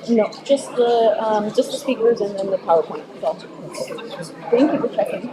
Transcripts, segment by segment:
No, just the speakers and then the PowerPoint. So, thank you for checking.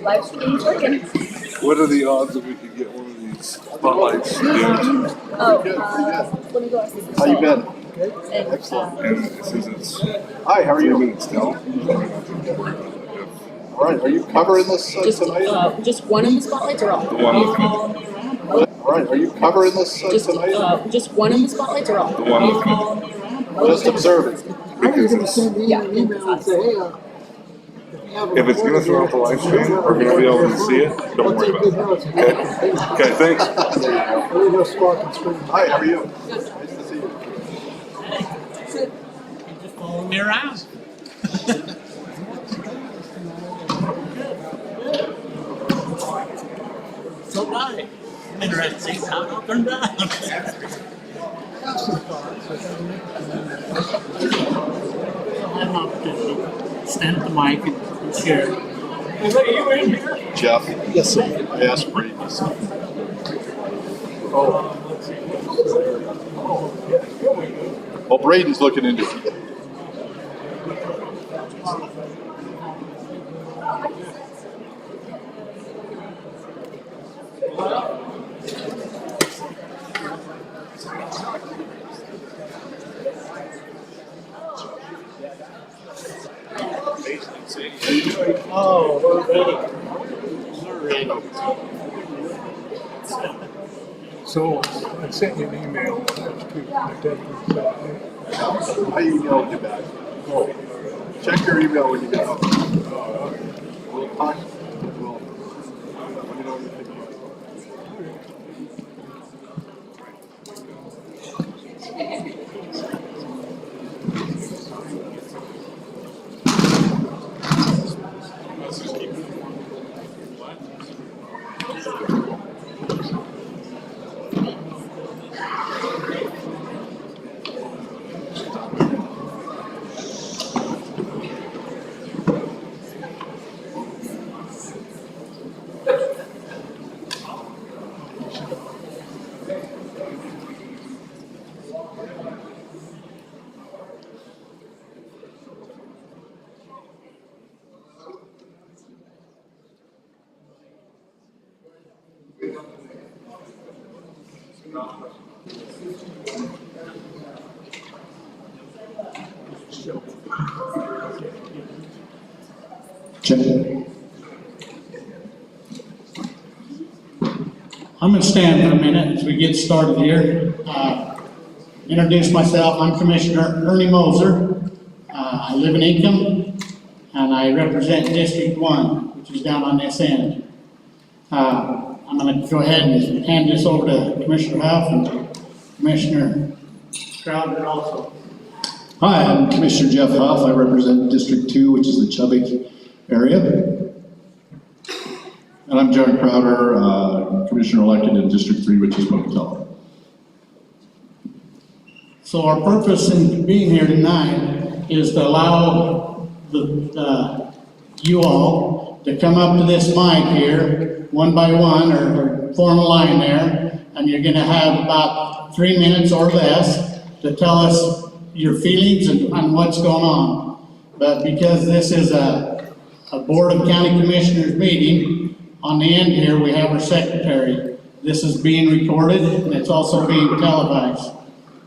Live stream's working. What are the odds that we could get one of these spotlights dimmed? Oh, let me go ask you. How you been? And, Excellent. And it says it's Hi, how are 3 you? minutes down. All right, are you covering this tonight? just one of the spotlights or all? The one with me. All right, are you covering this tonight? Just one of the spotlights or all? The one with me. Just observing. Because it's, Yeah. if it's going to throw out the live stream, we're going to be able to see it. Don't worry about it. Okay, thanks. Hi, how are you? Nice to see you. Just follow me around. So right. Interesting how it all turned out. Have an opportunity to stand at the mic and share. Is that you in here? Jeff? Yes, sir. I asked Brady. Well, Braden's looking into it. Oh, we're ready. We're ready. So I sent you an email to I emailed you back. Oh. Check your email when you get home. We'll talk. Let me know when you think. I'm going to stand for a minute as we get started here. Introduce myself. I'm Commissioner Ernie Moser. I live in Ingham, and I represent District 1, which is down on this end. I'm going to go ahead and hand this over to Commissioner Huff and Commissioner Crowder also. Hi, I'm Commissioner Jeff Huff. I represent District 2, which is the Chubbuck area. And I'm John Crowder, Commissioner elected in District 3, which is Pocatello. So our purpose in being here tonight is to allow you all to come up to this mic here, one by one, or form a line there, and you're going to have about 3 minutes or less to tell us your feelings and what's going on. But because this is a Board of County Commissioners meeting, on the end here we have our secretary. This is being recorded and it's also being televised.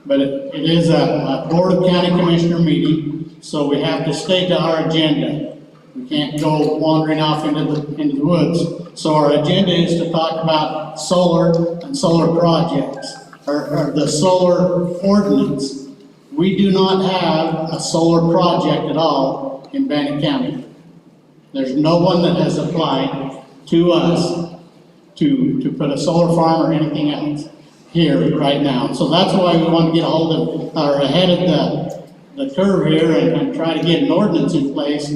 but it is a Board of County Commissioner meeting, so we have to stay to our agenda. We can't go wandering off into the woods. So our agenda is to talk about solar and solar projects, or the solar ordinance. We do not have a solar project at all in Bannock County. There's no one that has applied to us to put a solar farm or anything else here right now. So that's why we want to get a hold of, or ahead of the curve here and try to get an ordinance in place.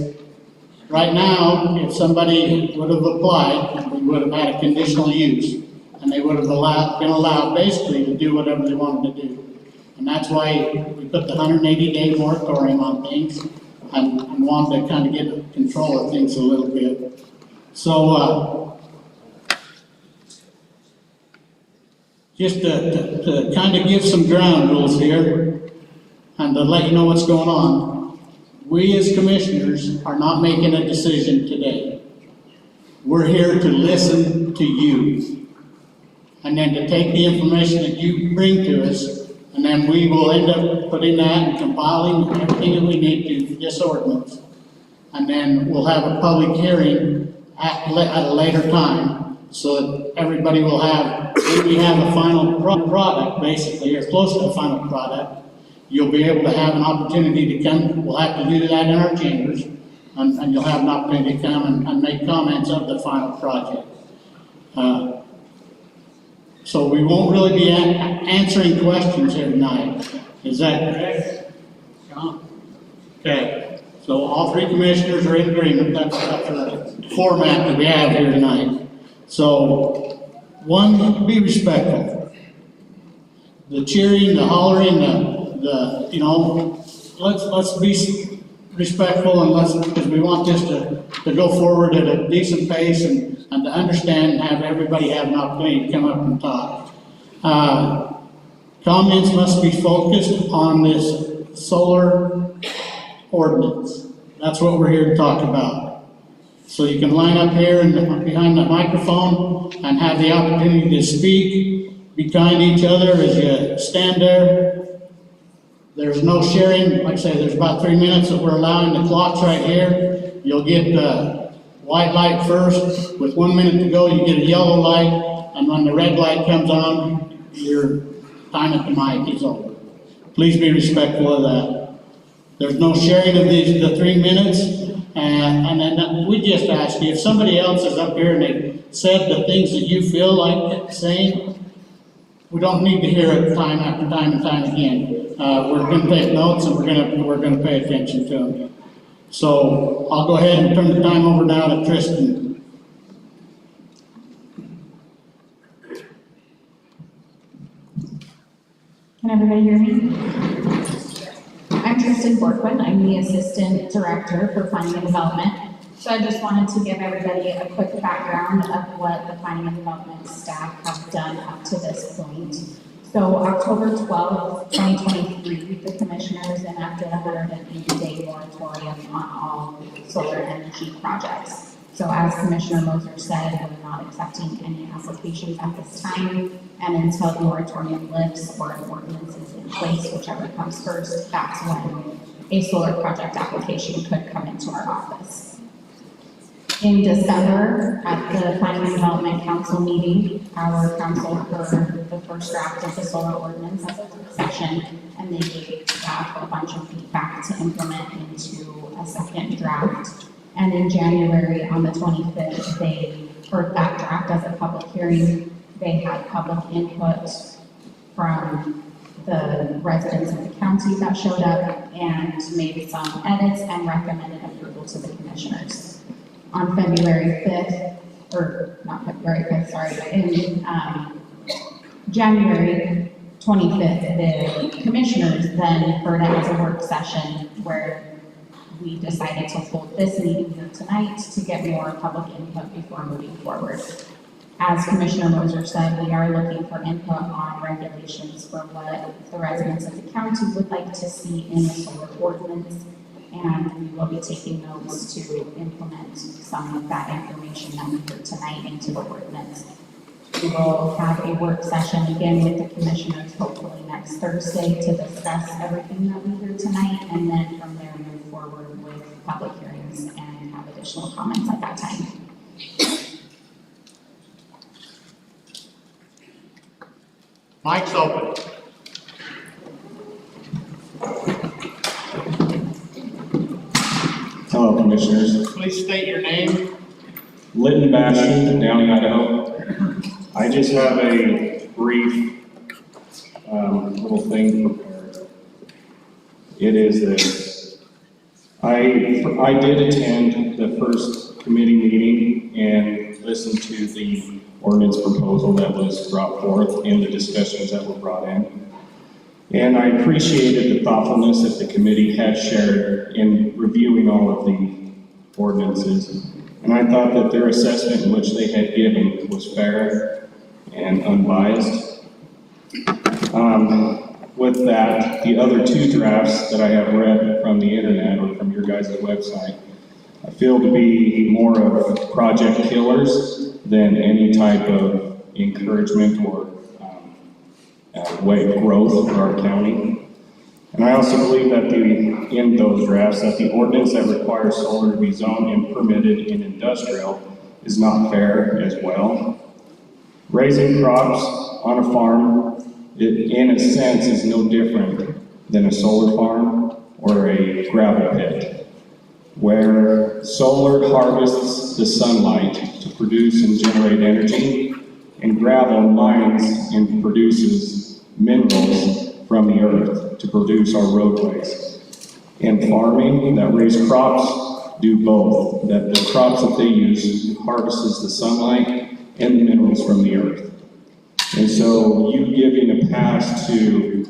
Right now, if somebody would have applied, we would have had a conditional use, and they would have been allowed basically to do whatever they wanted to do. And that's why we put the 180-day moratorium on things and wanted to kind of get control of things a little bit. So, just to kind of give some ground rules here and to let you know what's going on. We as commissioners are not making a decision today. We're here to listen to you and then to take the information that you bring to us, and then we will end up putting that and compiling everything that we need to this ordinance. And then we'll have a public hearing at a later time so that everybody will have, when we have a final product, basically, or close to a final product, you'll be able to have an opportunity to come. We'll have to do that in our chambers, and you'll have an opportunity to come and make comments of the final project. So we won't really be answering questions here tonight. Is that correct? John? Okay. So all three commissioners are in agreement. That's the format that we have here tonight. So, one, be respectful. The cheering, the hollering, you know, let's be respectful, and because we want this to go forward at a decent pace and to understand and have everybody have an opportunity to come up and talk. Comments must be focused on this solar ordinance. That's what we're here to talk about. So you can line up here and behind the microphone and have the opportunity to speak. Be kind to each other as you stand there. There's no sharing. Like I say, there's about 3 minutes that we're allowing. The clock's right here. You'll get the white light first. With 1 minute to go, you get a yellow light. And when the red light comes on, your time at the mic is over. Please be respectful of that. There's no sharing of the 3 minutes. And then we just ask you, if somebody else is up here and they said the things that you feel like saying, we don't need to hear it time after time and time again. We're going to take notes, and we're going to pay attention to them. So I'll go ahead and turn the time over now to Tristan. Can everybody hear me? I'm Tristan Borquin. I'm the Assistant Director for Planning and Development. So I just wanted to give everybody a quick background of what the Planning and Development staff have done up to this point. So October 12th, 2023, the commissioners enacted a 180-day moratorium on all solar energy projects. So as Commissioner Moser said, we're not accepting any applications at this time, and until the moratorium lifts or an ordinance is in place, whichever comes first, that's when a solar project application could come into our office. In December, at the Planning and Development Council meeting, our council heard the first draft of the solar ordinance as a work session, and they gave staff a bunch of feedback to implement into a second draft. And in January, on the 25th, they heard that draft as a public hearing. They had public input from the residents of the county that showed up and made some edits and recommended approval to the commissioners. On February 5th, or not February 5th, sorry, in January 25th, the commissioners then heard it as a work session where we decided to hold this meeting here tonight to get more public input before moving forward. As Commissioner Moser said, we are looking for input on regulations for what the residents of the county would like to see in the solar ordinance, and we will be taking notes to implement some of that information that we heard tonight into the ordinance. We will have a work session again with the commissioners hopefully next next Thursday to discuss everything that we hear tonight, and then from there move forward with public hearings and have additional comments at that time. Mic's open. Hello, Commissioners. Please state your name. Lytton Bastion, Downey, Idaho. I just have a brief little thing prepared. It is this. I did attend the first committee meeting and listened to the ordinance proposal that was brought forth and the discussions that were brought in. And I appreciated the thoughtfulness that the committee had shared in reviewing all of the ordinances. And I thought that their assessment in which they had given was fair and unbiased. With that, the other two drafts that I have read from the internet or from your guys' website, I feel to be more of project killers than any type of encouragement or way of growth for our county. And I also believe that in those drafts, that the ordinance that requires solar to be zoned and permitted in industrial is not fair as well. Raising crops on a farm, in a sense, is no different than a solar farm or a gravel pit, where solar harvests the sunlight to produce and generate energy, and gravel mines and produces minerals from the earth to produce our roadways. And farming that raise crops do both, that the crops that they use harvests the sunlight and the minerals from the earth. And so you giving a pass to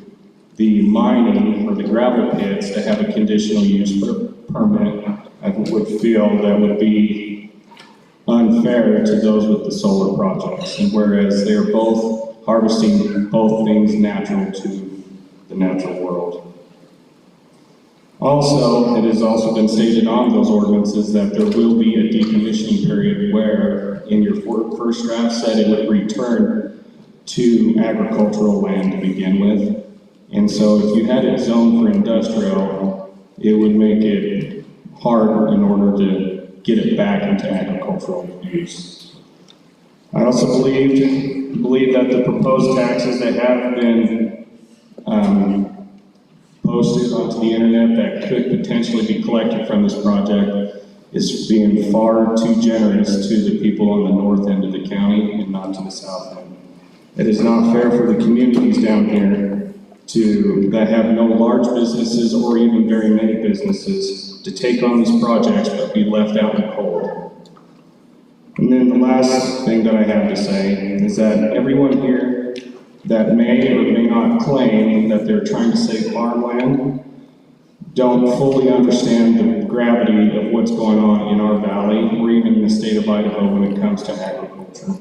the mining or the gravel pits to have a conditional use permit, I would feel that would be unfair to those with the solar projects. And whereas they're both harvesting both things natural to the natural world. Also, it has also been stated on those ordinances that there will be a decommissioning period where in your first draft said it would return to agricultural land to begin with. And so if you had it zoned for industrial, it would make it hard in order to get it back into agricultural use. I also believe that the proposed taxes that have been posted onto the internet that could potentially be collected from this project is being far too generous to the people on the north end of the county and not to the south end. It is not fair for the communities down here that have no large businesses or even very many businesses to take on these projects but be left out in the cold. And then the last thing that I have to say is that everyone here that may or may not claim that they're trying to save farmland don't fully understand the gravity of what's going on in our valley or even in the state of Idaho when it comes to agriculture.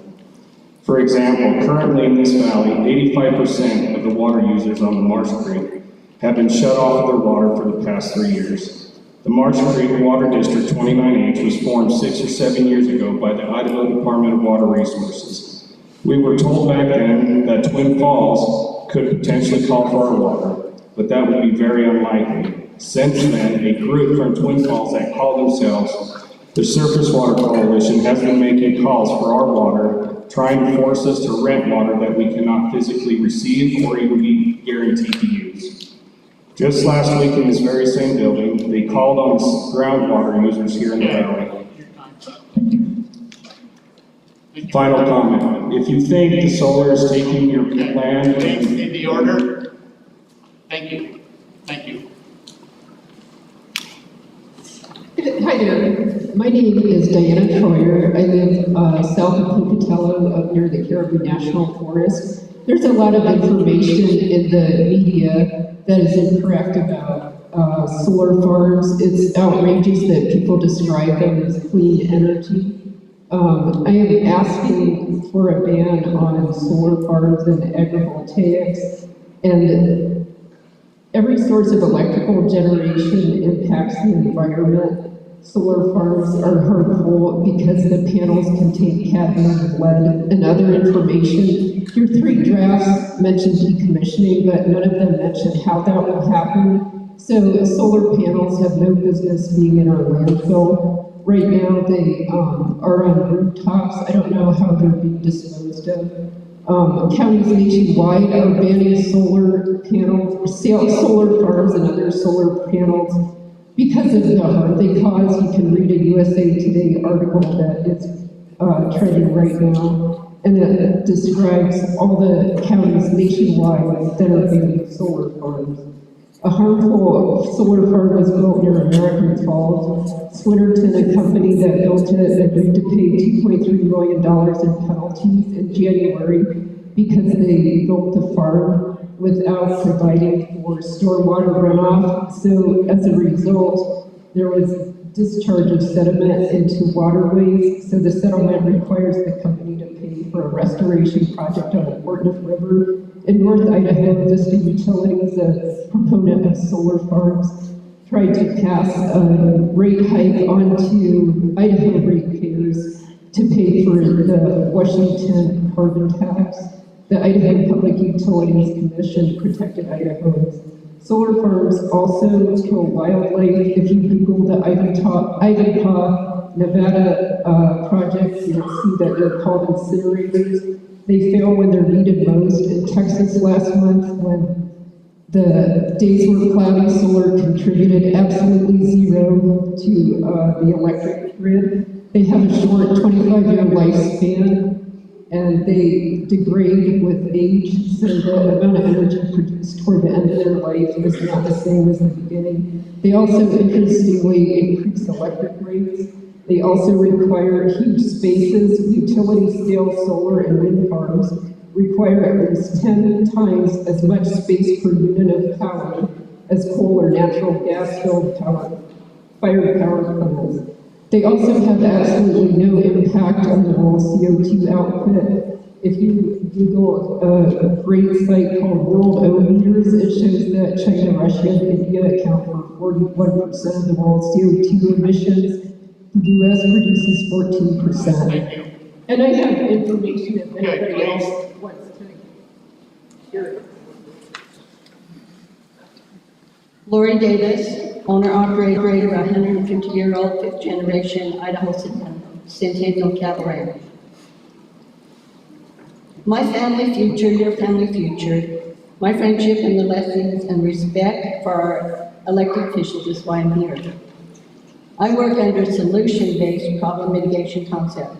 For example, currently in this valley, 85% of the water users on the Marsh Creek have been shut off of their water for the past 3 years. The Marsh Creek Water District 29H was formed 6 or 7 years ago by the Idaho Department of Water Resources. We were told back then that Twin Falls could potentially call for our water, but that would be very unlikely. Since then, a group from Twin Falls that call themselves the Surface Water Coalition has been making calls for our water, trying to force us to rent water that we cannot physically receive or even be guaranteed to use. Just last week in this very same building, they called on groundwater users here in the valley. Final comment. If you think the solar is taking your land and... In the order. Thank you. Thank you. Hi there. My name is Diana Troyer. I live south of Pocatello, up near the Caribou National Forest. There's a lot of information in the media that is incorrect about solar farms. It's outrageous that people describe them as clean energy. I am asking for a ban on solar farms and agrivoltaics, and every source of electrical generation impacts the environment. solar farms are harmful because the panels contain cadmium, lead, and other information. Your 3 drafts mentioned decommissioning, but none of them mention how that will happen. So solar panels have no business being in our landfill. Right now, they are on rooftops. I don't know how they're being disposed of. Counties nationwide are banning solar panels, solar farms and other solar panels because of the harm they cause. You can read a USA Today article that is trending right now, and it describes all the counties nationwide that are banning solar farms. A harmful solar farm was built near American Falls. Swinnerton, a company that built it, agreed to pay $2.3 million in penalties in January because they built the farm without providing for stormwater runoff. So as a result, there was discharge of sediment into waterways. So the settlement requires the company to pay for a restoration project on the Ordinance River. In North Idaho, Vista Utilities, a proponent of solar farms, tried to pass a rate hike onto Idaho ratepayers to pay for the Washington carbon tax. The Idaho Public Utilities Commission protected Idahoans. Solar farms also kill wildlife. If you Google the Ivanpah, Nevada projects, you'll see that they're called incinerators. They fail when they're needed most. In Texas last month, when the days were cloudy, solar contributed absolutely zero to the electric grid. They have a short 25-year lifespan, and they degrade with age, so the amount of energy produced toward the end of their life is not the same as the beginning. They also interestingly increase electric rates. They also require huge spaces. Utility-scale solar and wind farms require at least 10 times as much space per unit of power as coal or natural gas-filled fired power plants. They also have absolutely no impact on the world CO2 output. If you Google a great site called World O Meters, it shows that China, Russia, and India account for 41% of the world's CO2 emissions. The US produces 14%. Thank you. And I have information if anybody else wants to hear it. Lori Davis, owner-operator of 150-year-old fifth-generation Idaho Centennial Cattle Ranch. My family future, your family future, my friendship and the lessons and respect for our elected officials is why I'm here. I work under a solution-based problem mitigation concept.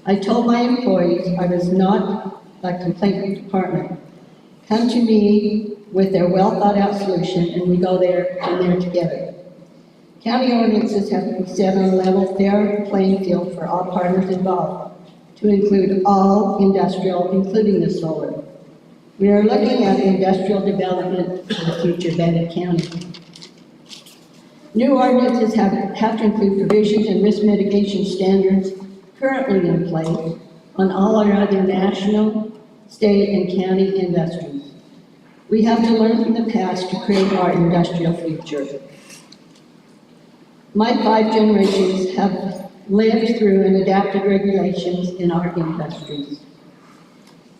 I told my employees I was not a complaint department. Come to me with their well-thought-out solution, and we go there and there together. County ordinances have to be set on a level, fair playing field for all partners involved, to include all industrial, including the solar. We are looking at industrial development for the future Bannock County. New ordinances have to include provisions and risk mitigation standards currently in place on all our other national, state, and county industries. We have to learn from the past to create our industrial future. My 5 generations have lived through and adapted regulations in our industries.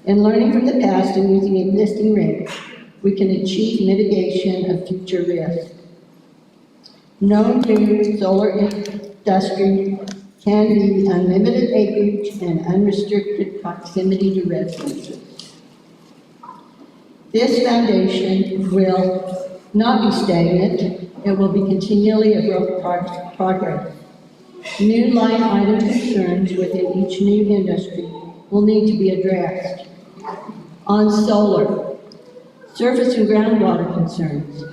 In learning from the past and using existing regs, we can achieve mitigation of future risks. No new solar industry can be unlimited acreage and unrestricted proximity to residences. This foundation will not be stagnant, it will be continually a growth progress. New line item concerns within each new industry will need to be addressed. On solar, surface and groundwater concerns.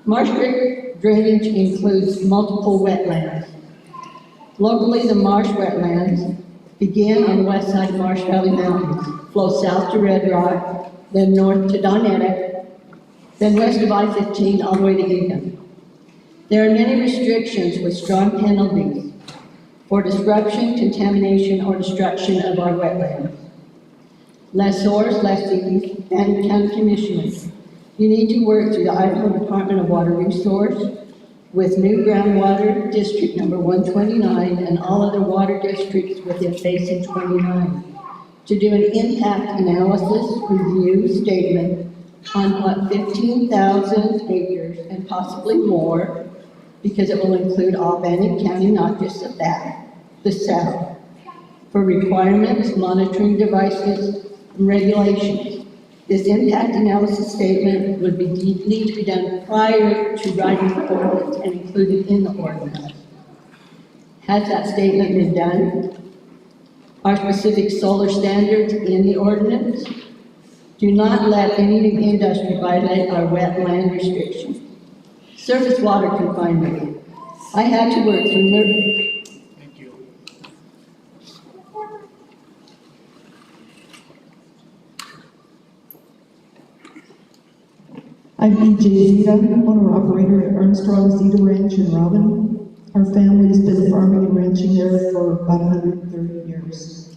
Marsh drainage includes multiple wetlands. Locally, the marsh wetlands begin on the west side of Marsh Valley Mountains, flow south to Red Rock, then north to Donetta, then west of I-15 all the way to Egan. There are many restrictions with strong penalties for disruption, contamination, or destruction of our wetlands. Lessors, lessees, and county commissioners, you need to work through the Idaho Department of Water Resource, with new groundwater district number 129 and all other water districts within basin 29, to do an impact analysis review statement on what 15,000 acres and possibly more, because it will include all Bannock County, not just the back, the south, for requirements, monitoring devices, and regulations. This impact analysis statement would need to be done prior to writing the ordinance and included in the ordinance. Has that statement been done? Are specific solar standards in the ordinance? Do not let any new industry violate our wetland restrictions. Surface water confinement. I had to work through Thank you. I'm E.J. Zeta, owner-operator at Armstrong Zeta Ranch in Robin. Our family's been farming and ranching there for about 130 years.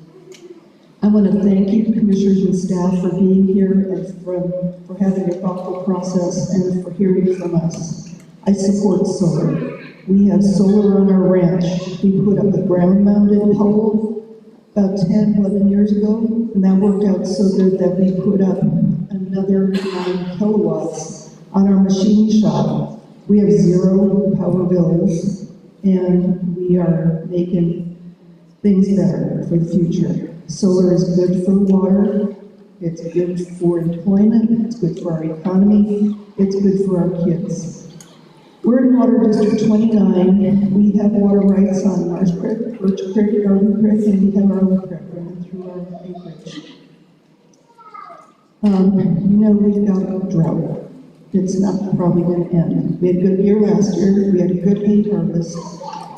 I want to thank you, commissioners and staff, for being here and for having a thoughtful process and for hearing from us. I support solar. We have solar on our ranch. We put up a ground-mounted pole about 10, 11 years ago, and that worked out so good that we put up another 9 kilowatts on our machine shop. We have 0 power bills, and we are making things better for the future. Solar is good for water, it's good for employment, it's good for our economy, it's good for our kids. We're in Water District 29. We have water rights on Mars Creek, Birch Creek, Garden Creek, and we have our own creek running through our acreage. We've got a drought. It's not probably going to end. We had a good year last year. We had a good hay harvest.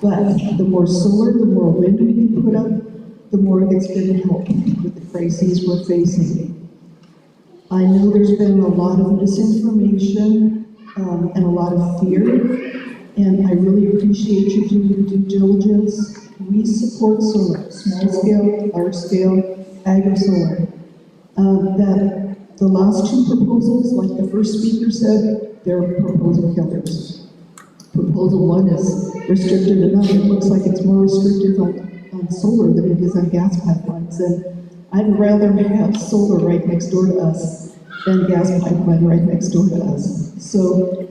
But the more solar, the more wind we can put up, the more it's going to help with the crises we're facing. I know there's been a lot of misinformation and a lot of fear, and I really appreciate you doing your due diligence. We support solar, small scale, large scale, agri-solar. That the last 2 proposals, like the first speaker said, they're proposal killers. Proposal 1 is restrictive enough. It looks like it's more restrictive on solar than it is on gas pipelines. And I'd rather have solar right next door to us than gas pipeline right next door to us. So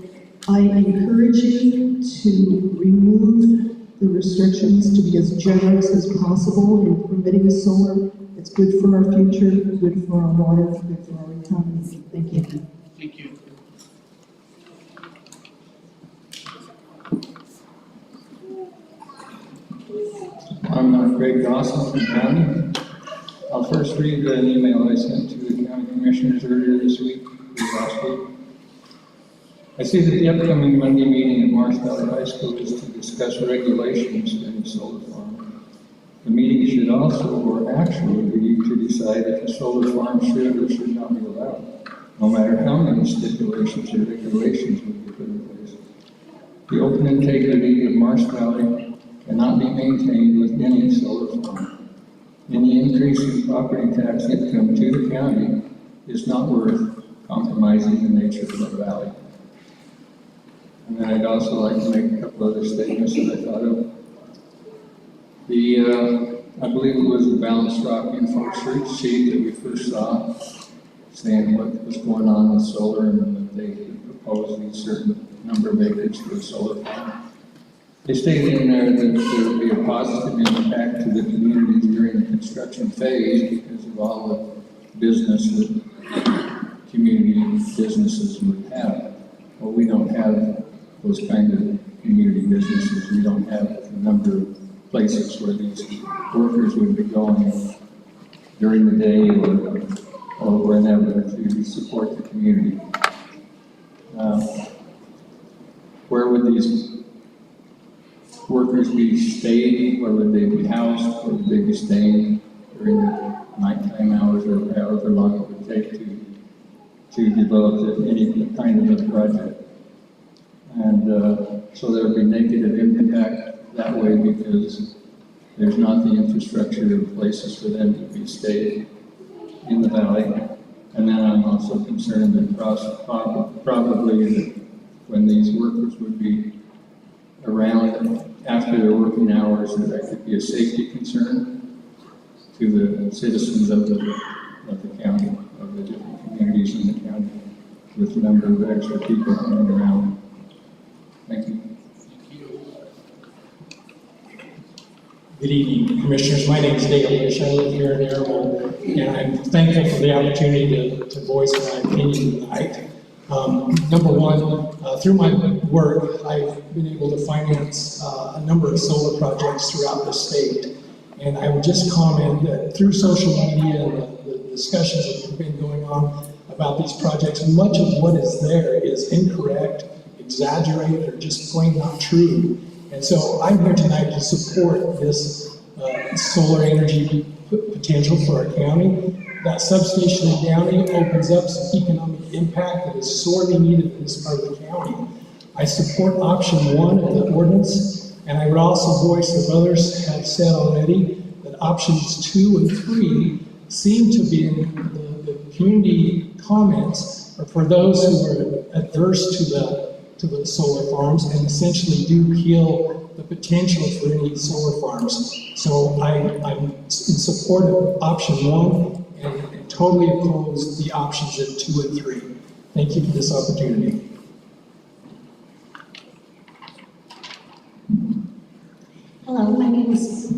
I encourage you to remove the restrictions, to be as generous as possible in permitting solar. It's good for our future, good for our water, good for our economy. Thank you. Thank you. I'm Greg Dawson from County. I'll first read an email I sent to the county commissioners earlier this week, last week. I see that the upcoming Monday meeting at Marsh Valley High School is to discuss regulations for any solar farm. The meeting should also, or actually, be to decide if a solar farm should or should not be allowed, no matter how many stipulations or regulations would be put in place. The open integrity of Marsh Valley cannot be maintained with any solar farm. Any increase in property tax income to the county is not worth compromising the nature of the valley. And then I'd also like to make a couple other statements that I thought of. I believe it was the Balanced Rock Info sheet that we first saw, saying what was going on with solar and that they proposed a certain number of acres for a solar farm. They stated in there that there would be a positive impact to the community during the construction phase because of all the business that community businesses would have. Well, we don't have those kind of community businesses. We don't have the number of places where these workers would be going during the day or whenever to support the community. Where would these workers be staying? Where would they be housed? Where would they be staying during the nighttime hours or however long it would take to develop any kind of a project? And so there would be negative impact that way because there's not the infrastructure or places for them to be staying in the valley. And then I'm also concerned that probably that when these workers would be around after their working hours, that could be a safety concern to the citizens of the county, of the different communities in the county, with the number of extra people coming around. Thank you. Good evening, Commissioners. My name is Dale Fish. I live here in Arrowville, and I'm thankful for the opportunity to voice my opinion tonight. Number one, through my work, I've been able to finance a number of solar projects throughout the state. And I would just comment that through social media and the discussions that have been going on about these projects, much of what is there is incorrect, exaggerated, or just plain not true. And so I'm here tonight to support this solar energy potential for our county. That substation in Downey opens up some economic impact that is sorely needed in this part of the county. I support option 1 of the ordinance, and I would also voice, as others have said already, that options 2 and 3 seem to be in the community comments for those who are adverse to the solar farms and essentially do kill the potential for any solar farms. So I'm in support of option 1 and totally oppose the options of 2 and 3. Thank you for this opportunity. Hello, my name is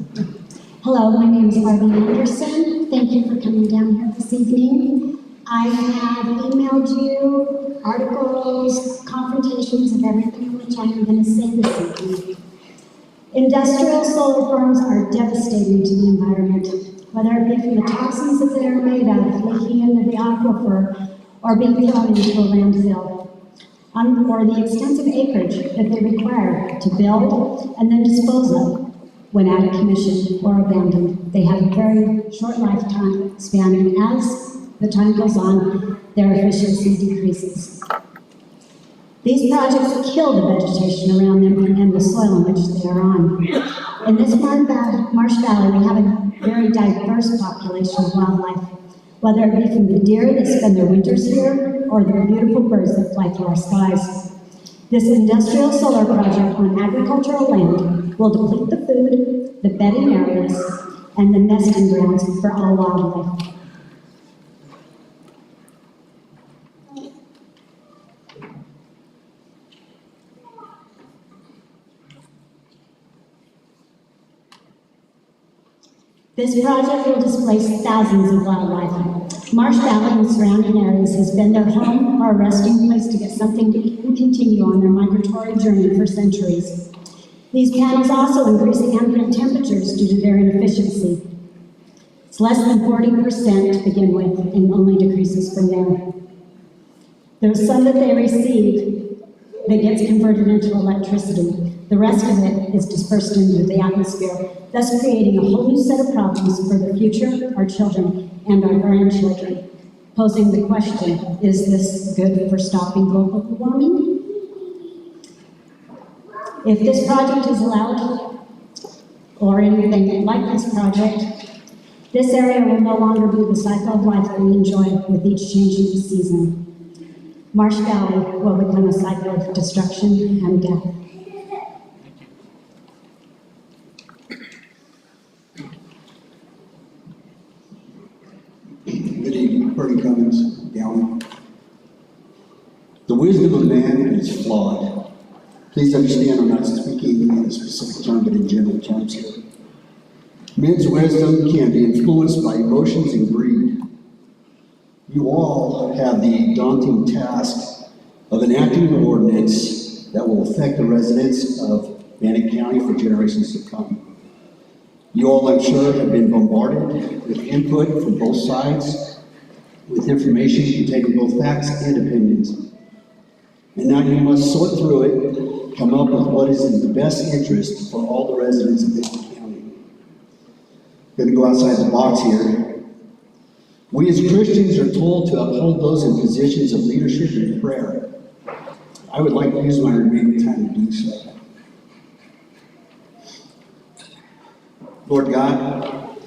Barbie Anderson. Thank you for coming down here this evening. I have emailed you articles, confrontations of everything which I am going to say this evening. Industrial solar farms are devastating to the environment, whether it be from the toxins that they are made of, leaking into the aquifer, or being thrown into a landfill, or the extensive acreage that they require to build and then dispose of when out of commission or abandoned. They have a very short lifetime span, and as the time goes on, their efficiency decreases. These projects kill the vegetation around them and the soil in which they are on. In this Marsh Valley, we have a very diverse population of wildlife, whether it be from the deer that spend their winters here or the beautiful birds that fly through our skies. This industrial solar project on agricultural land will deplete the food, the bedding areas, and the nesting grounds for all wildlife. This project will displace thousands of wildlife. Marsh Valley and surrounding areas has been their home or a resting place to get something to eat and continue on their migratory journey for centuries. These panels also increase ambient temperatures due to their inefficiency. It's less than 40% to begin with and only decreases from there. There's some that they receive that gets converted into electricity. The rest of it is dispersed into the atmosphere, thus creating a whole new set of problems for the future, our children, and our grandchildren, posing the question, is this good for stopping global warming? If this project is allowed, or anything like this project, this area will no longer be the cycle of life that we enjoy with each changing season. Marsh Valley will become a cycle of destruction and death. Good evening, Bernie Cummings, Downey. The wisdom of man is flawed. Please understand I'm not speaking in a specific term, but in general terms here. Men's wisdom can be influenced by emotions and greed. You all have the daunting task of enacting an ordinance that will affect the residents of Bannock County for generations to come. You all, I'm sure, have been bombarded with input from both sides, with information containing both facts and opinions. And now you must sort through it, come up with what is in the best interest for all the residents of this county. I'm going to go outside the box here. We as Christians are told to uphold those in positions of leadership and prayer. I would like to use my remaining time to do so. Lord God,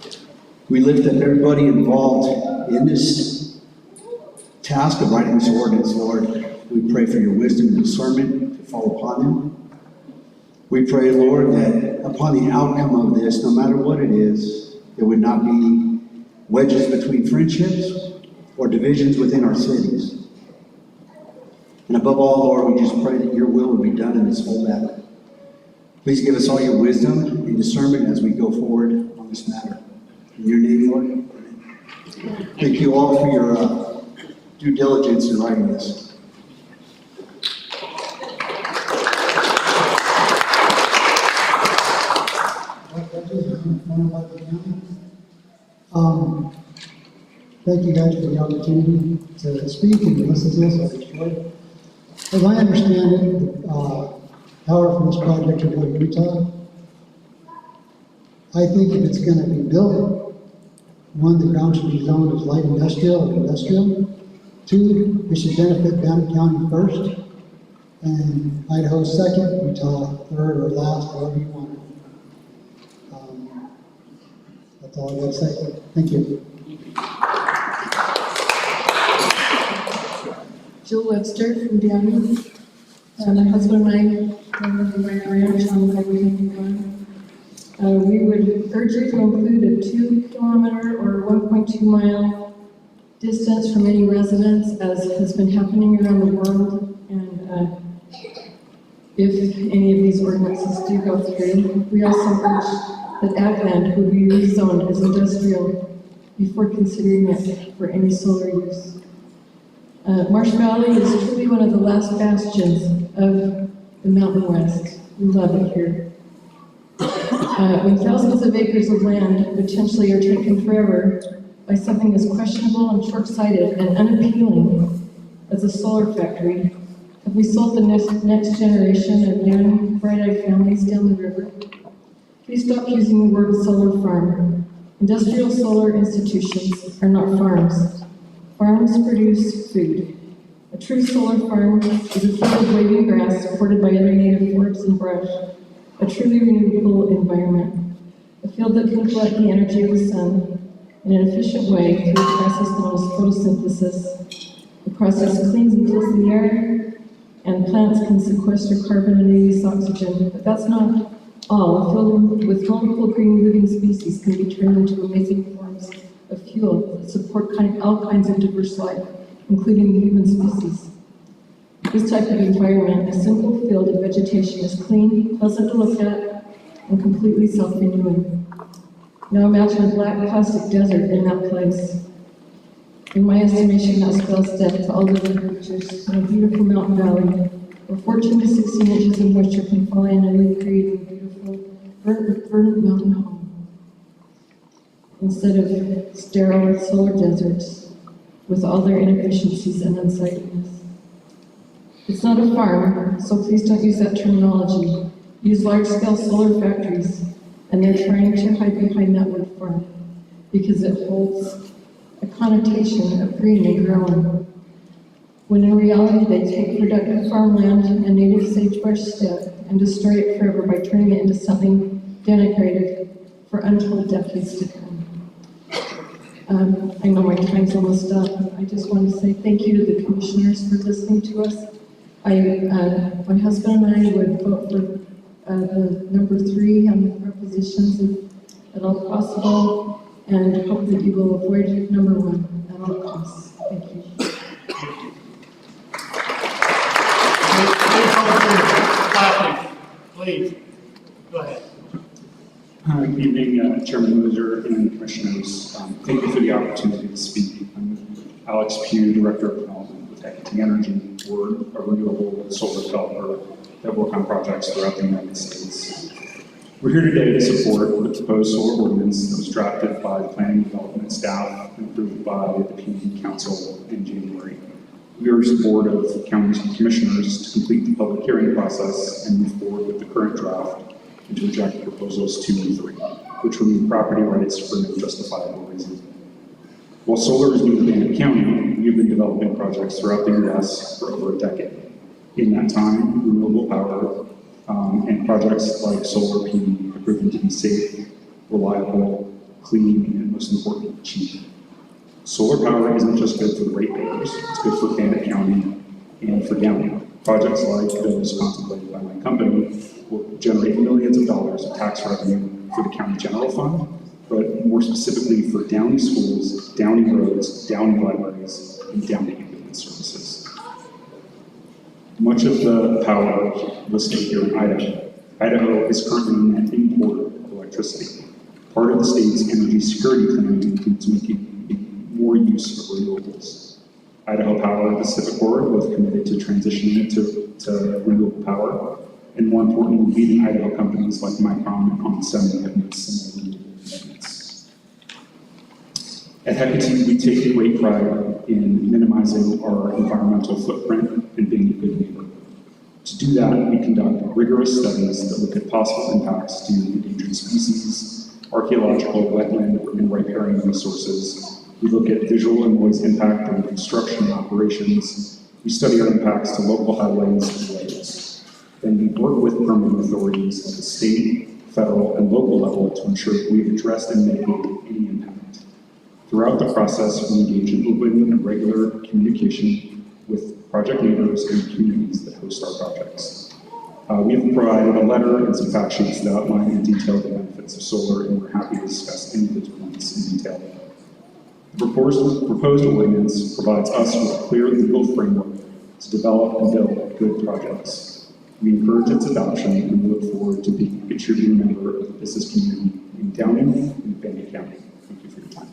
we lift up everybody involved in this task of writing this ordinance, Lord. We pray for your wisdom and discernment to fall upon them. We pray, Lord, that upon the outcome of this, no matter what it is, there would not be wedges between friendships or divisions within our cities. And above all, Lord, we just pray that your will would be done in this whole matter. Please give us all your wisdom and discernment as we go forward on this matter. In your name, Lord. Thank you all for your due diligence in writing this. Thank you guys for the opportunity to speak and to listen to this. I enjoy it. As I understand it, power from this project will go to Utah. I think if it's going to be built, one, the ground should be zoned as light industrial or industrial. Two, it should benefit Bannock County first, and Idaho second, Utah third or last, however you want it. That's all I got to say. Thank you. Jill Webster from Downey. My husband and I live in my ranch on Highway 91. We would urge you to include a 2-kilometer or 1.2 mile distance from any residence, as has been happening around the world. And if any of these ordinances do go through, we also urge that ag land would be rezoned as industrial before considering it for any solar use. Marsh Valley is truly one of the last bastions of the Mountain West. We love it here. When thousands of acres of land potentially are taken forever by something as questionable and short-sighted and unappealing as a solar factory, have we sold the next generation of young, bright-eyed families down the river? Please stop using the word solar farm. Industrial solar institutions are not farms. Farms produce food. A true solar farm is a field of waving grass supported by other native forests and brush, a truly renewable environment, a field that can collect the energy of the sun in an efficient way through a process known as photosynthesis. The process cleans and cools the air, and plants can sequester carbon and release oxygen, but that's not all. A field with multiple green living species can be turned into amazing forms of fuel that support all kinds of diverse life, including the human species. This type of environment, a simple field of vegetation, is clean, pleasant to look at, and completely self-renewing. Now imagine a black plastic desert in that place. In my estimation, that spells death to all living creatures in a beautiful mountain valley, where 14 to 16 inches of moisture can fall in and recreate a beautiful, verdant mountain home, instead of sterile solar deserts with all their inefficiencies and unsightliness. It's not a farm, so please don't use that terminology. Use large-scale solar factories, and they're trying to hide behind that word farm because it holds a connotation of green and growing, when in reality they take productive farmland and native sagebrush steppe and destroy it forever by turning it into something denigrated for untold decades to come. I know my time's almost up. I just want to say thank you to the commissioners for listening to us. My husband and I would vote for the number 3 on the propositions if at all possible, and hope that you will avoid number 1 at all costs. Thank you. Please, go ahead. Good evening, Chairman Loser and Commissioners. Thank you for the opportunity to speak. I'm Alex Pugh, Director of Development with Hecate Energy. We're a renewable solar developer that work on projects throughout the United States. We're here today to support the proposed solar ordinance that was drafted by the Planning and Development staff and approved by the PUD Council in January. We urge the Board of County Commissioners to complete the public hearing process and move forward with the current draft and to reject proposals 2 and 3, which remove property rights for no justifiable reason. While solar is new to Bannock County, we've been developing projects throughout the U.S. for over a decade. In that time, renewable power and projects like solar PV have proven to be safe, reliable, clean, and most importantly, cheap. Solar power isn't just good for the ratepayers, it's good for Bannock County and for Downey. Projects like those contemplated by my company will generate millions of dollars of tax revenue for the county general fund, but more specifically for Downey schools, Downey roads, Downey libraries, and Downey ambulance services. Much of the power listed here in Idaho. Idaho is currently a net importer of electricity. Part of the state's energy security plan includes making more use of renewables. Idaho Power and Pacific Board both committed to transitioning to renewable power, and more importantly, leading Idaho companies like Micron and Onsemi have made similar commitments. At Hecate, we take great pride in minimizing our environmental footprint and being a good neighbor. To do that, we conduct rigorous studies that look at possible impacts to endangered species, archaeological, wetland, and riparian resources. We look at visual and noise impact during construction and operations. We study our impacts to local highways and roads. Then we work with permitting authorities at the state, federal, and local level to ensure that we've addressed and mitigated any impact. Throughout the process, we engage in open and regular communication with project neighbors and communities that host our projects. We have provided a letter and some fact sheets that outline in detail the benefits of solar, and we're happy to discuss any of those points in detail. The proposed ordinance provides us with a clear legal framework to develop and build good projects. We encourage its adoption, and we look forward to being a contributing member of the business community in Downey and Bannock County. Thank you for your time.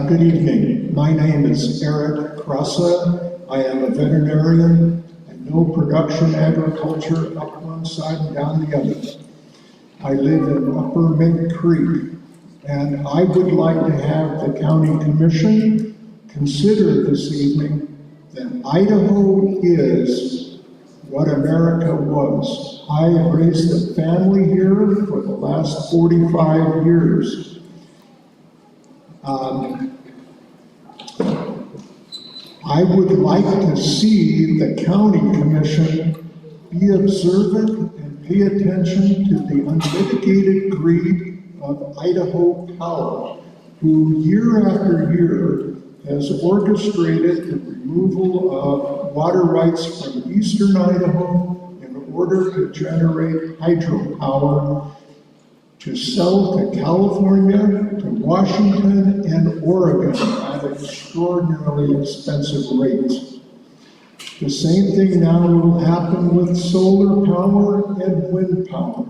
Good evening. My name is Eric Crossa. I am a veterinarian and no production agriculture up one side and down the other. I live in Upper Mink Creek, and I would like to have the county commission consider this evening that Idaho is what America was. I have raised a family here for the last 45 years. I would like to see the county commission be observant and pay attention to the unmitigated greed of Idaho Power, who year after year has orchestrated the removal of water rights from eastern Idaho in order to generate hydropower to sell to California, to Washington, and Oregon at extraordinarily expensive rates. The same thing now will happen with solar power and wind power.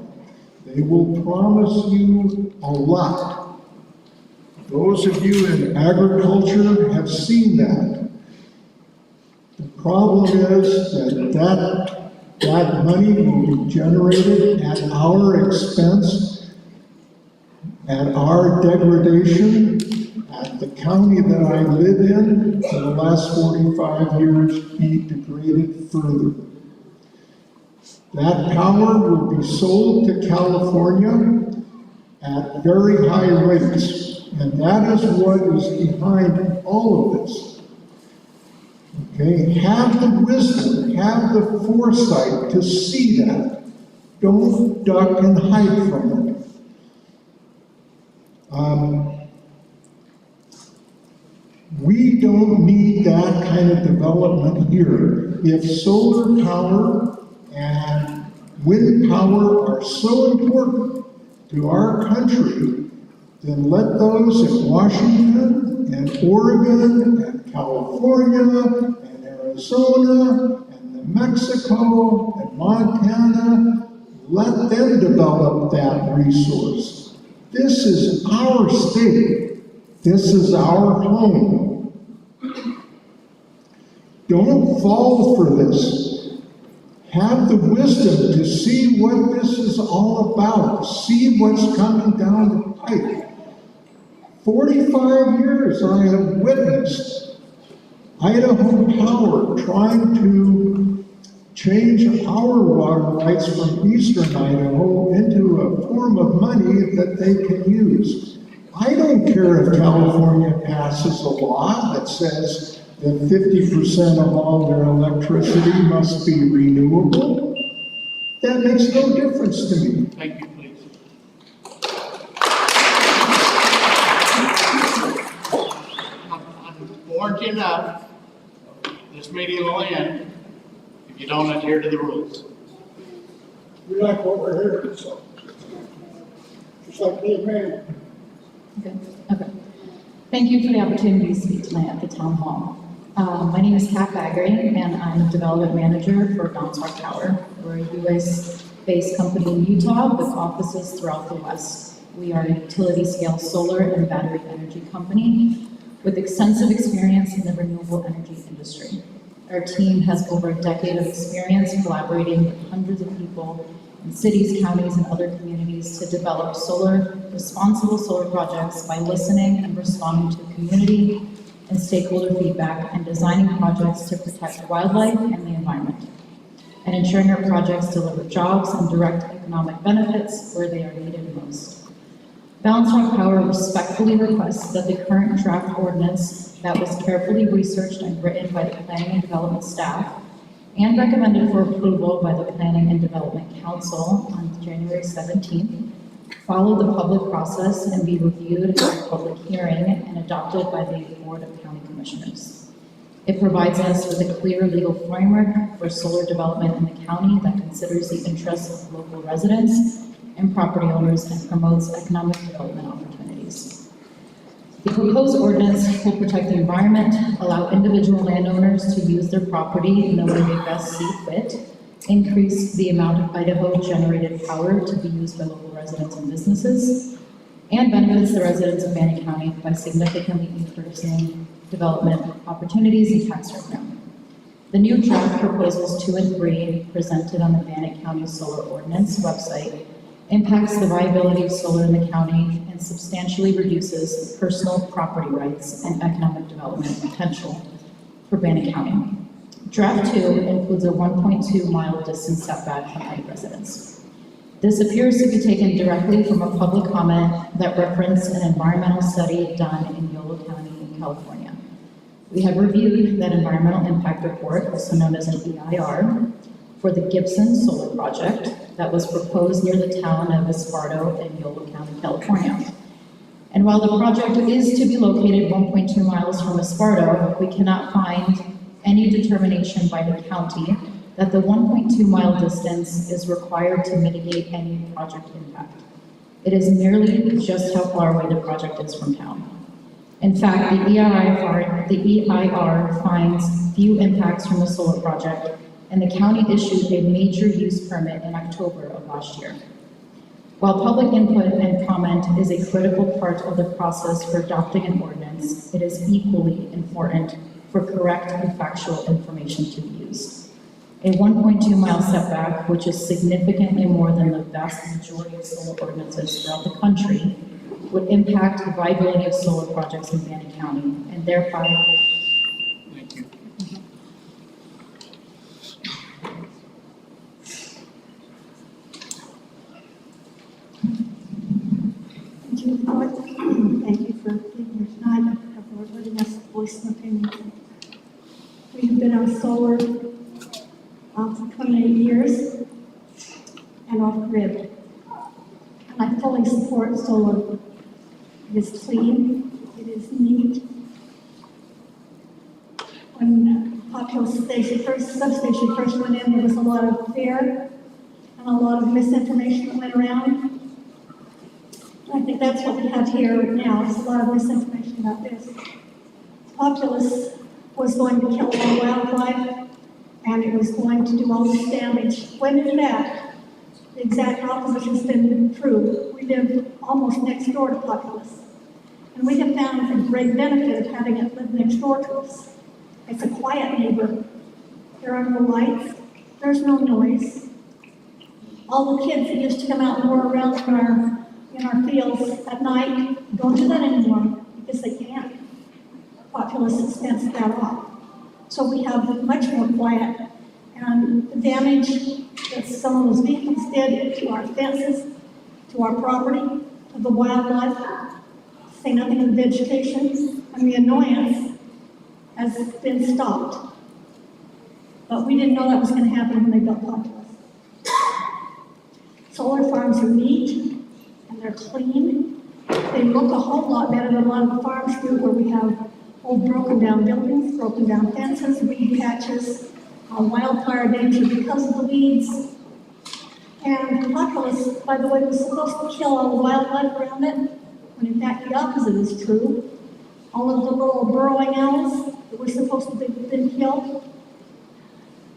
They will promise you a lot. Those of you in agriculture have seen that. The problem is that money will be generated at our expense, at our degradation, at the county that I live in, for the last 45 years, be degraded further. That power will be sold to California at very high rates, and that is what is behind all of this. Okay, have the wisdom, have the foresight to see that. Don't duck and hide from it. We don't need that kind of development here. If solar power and wind power are so important to our country, then let those in Washington and Oregon and California and Arizona and New Mexico and Montana, let them develop that resource. This is our state. This is our home. Don't fall for this. Have the wisdom to see what this is all about. See what's coming down the pipe. 45 years I have witnessed Idaho Power trying to change our water rights from eastern Idaho into a form of money that they can use. I don't care if California passes a law that says that 50% of all their electricity must be renewable. That makes no difference to me. Thank you, please. I'm fortunate enough, this This meeting will end if you don't adhere to the rules. We like what we're hearing, so. Just like the man. Okay. Thank you for the opportunity to speak tonight at the town hall. My name is Kat Baggery, and I'm development manager for Bannock Power. We're a U.S.-based company in Utah with offices throughout the West. We are a utility-scale solar and battery energy company with extensive experience in the renewable energy industry. Our team has over a decade of experience collaborating with hundreds of people in cities, counties, and other communities to develop responsible solar projects by listening and responding to community and stakeholder feedback and designing projects to protect wildlife and the environment, and ensuring our projects deliver jobs and direct economic benefits where they are needed most. Bannock Power respectfully requests that the current draft ordinance that was carefully researched and written by the Planning and Development staff and recommended for approval by the Planning and Development Council on January 17th, follow the public process and be reviewed at a public hearing and adopted by the Board of County Commissioners. It provides us with a clear legal framework for solar development in the county that considers the interests of local residents and property owners and promotes economic development opportunities. The proposed ordinance will protect the environment, allow individual landowners to use their property in the way they best see fit, increase the amount of Idaho-generated power to be used by local residents and businesses, and benefits the residents of Bannock County by significantly increasing development opportunities and tax revenue. The new draft proposals 2 and 3 presented on the Bannock County Solar Ordinance website impacts the viability of solar in the county and substantially reduces personal property rights and economic development potential for Bannock County. Draft 2 includes a 1.2-mile distance setback from any residence. This appears to be taken directly from a public comment that referenced an environmental study done in Yolo County in California. We have reviewed that environmental impact report, also known as an EIR, for the Gibson Solar Project that was proposed near the town of Esparto in Yolo County, California. And while the project is to be located 1.2 miles from Esparto, we cannot find any determination by the county that the 1.2-mile distance is required to mitigate any project impact. It is merely just how far away the project is from town. In fact, the EIR finds few impacts from the solar project, and the county issued a major use permit in October of last year. While public input and comment is a critical part of the process for adopting an ordinance, it is equally important for correct and factual information to be used. A 1.2-mile setback, which is significantly more than the vast majority of solar ordinances throughout the country, would impact the viability of solar projects in Bannock County, and thereby Thank you, Lord. Thank you for being here tonight, for letting us voice an opinion. We've been on solar for 28 years and off-grid. And I fully support solar. It is clean, it is neat. When Populous substation first went in, there was a lot of fear and a lot of misinformation that went around. I think that's what we have here now, is a lot of misinformation about this. Populous was going to kill all wildlife, and it was going to do all this damage. When in fact, the exact opposite has been true. We live almost next door to Populous, and we have found a great benefit of having it live next door to us. It's a quiet neighbor. There are no lights, there's no noise. All the kids that used to come out and roar around in our fields at night don't do that anymore because they can't. Populous has fenced that off. So we have much more quiet. And the damage that some of those vehicles did to our fences, to our property, to the wildlife, say nothing of the vegetation, and the annoyance has been stopped. But we didn't know that was going to happen when they built Populous. Solar farms are neat, and they're clean. They look a whole lot better than a lot of the farms do where we have old broken down buildings, broken down fences, weed patches, wildfire danger because of the weeds. And potholes, by the way, was supposed to kill all the wildlife around it, when in fact the opposite is true. All of the little burrowing owls that were supposed to have been killed,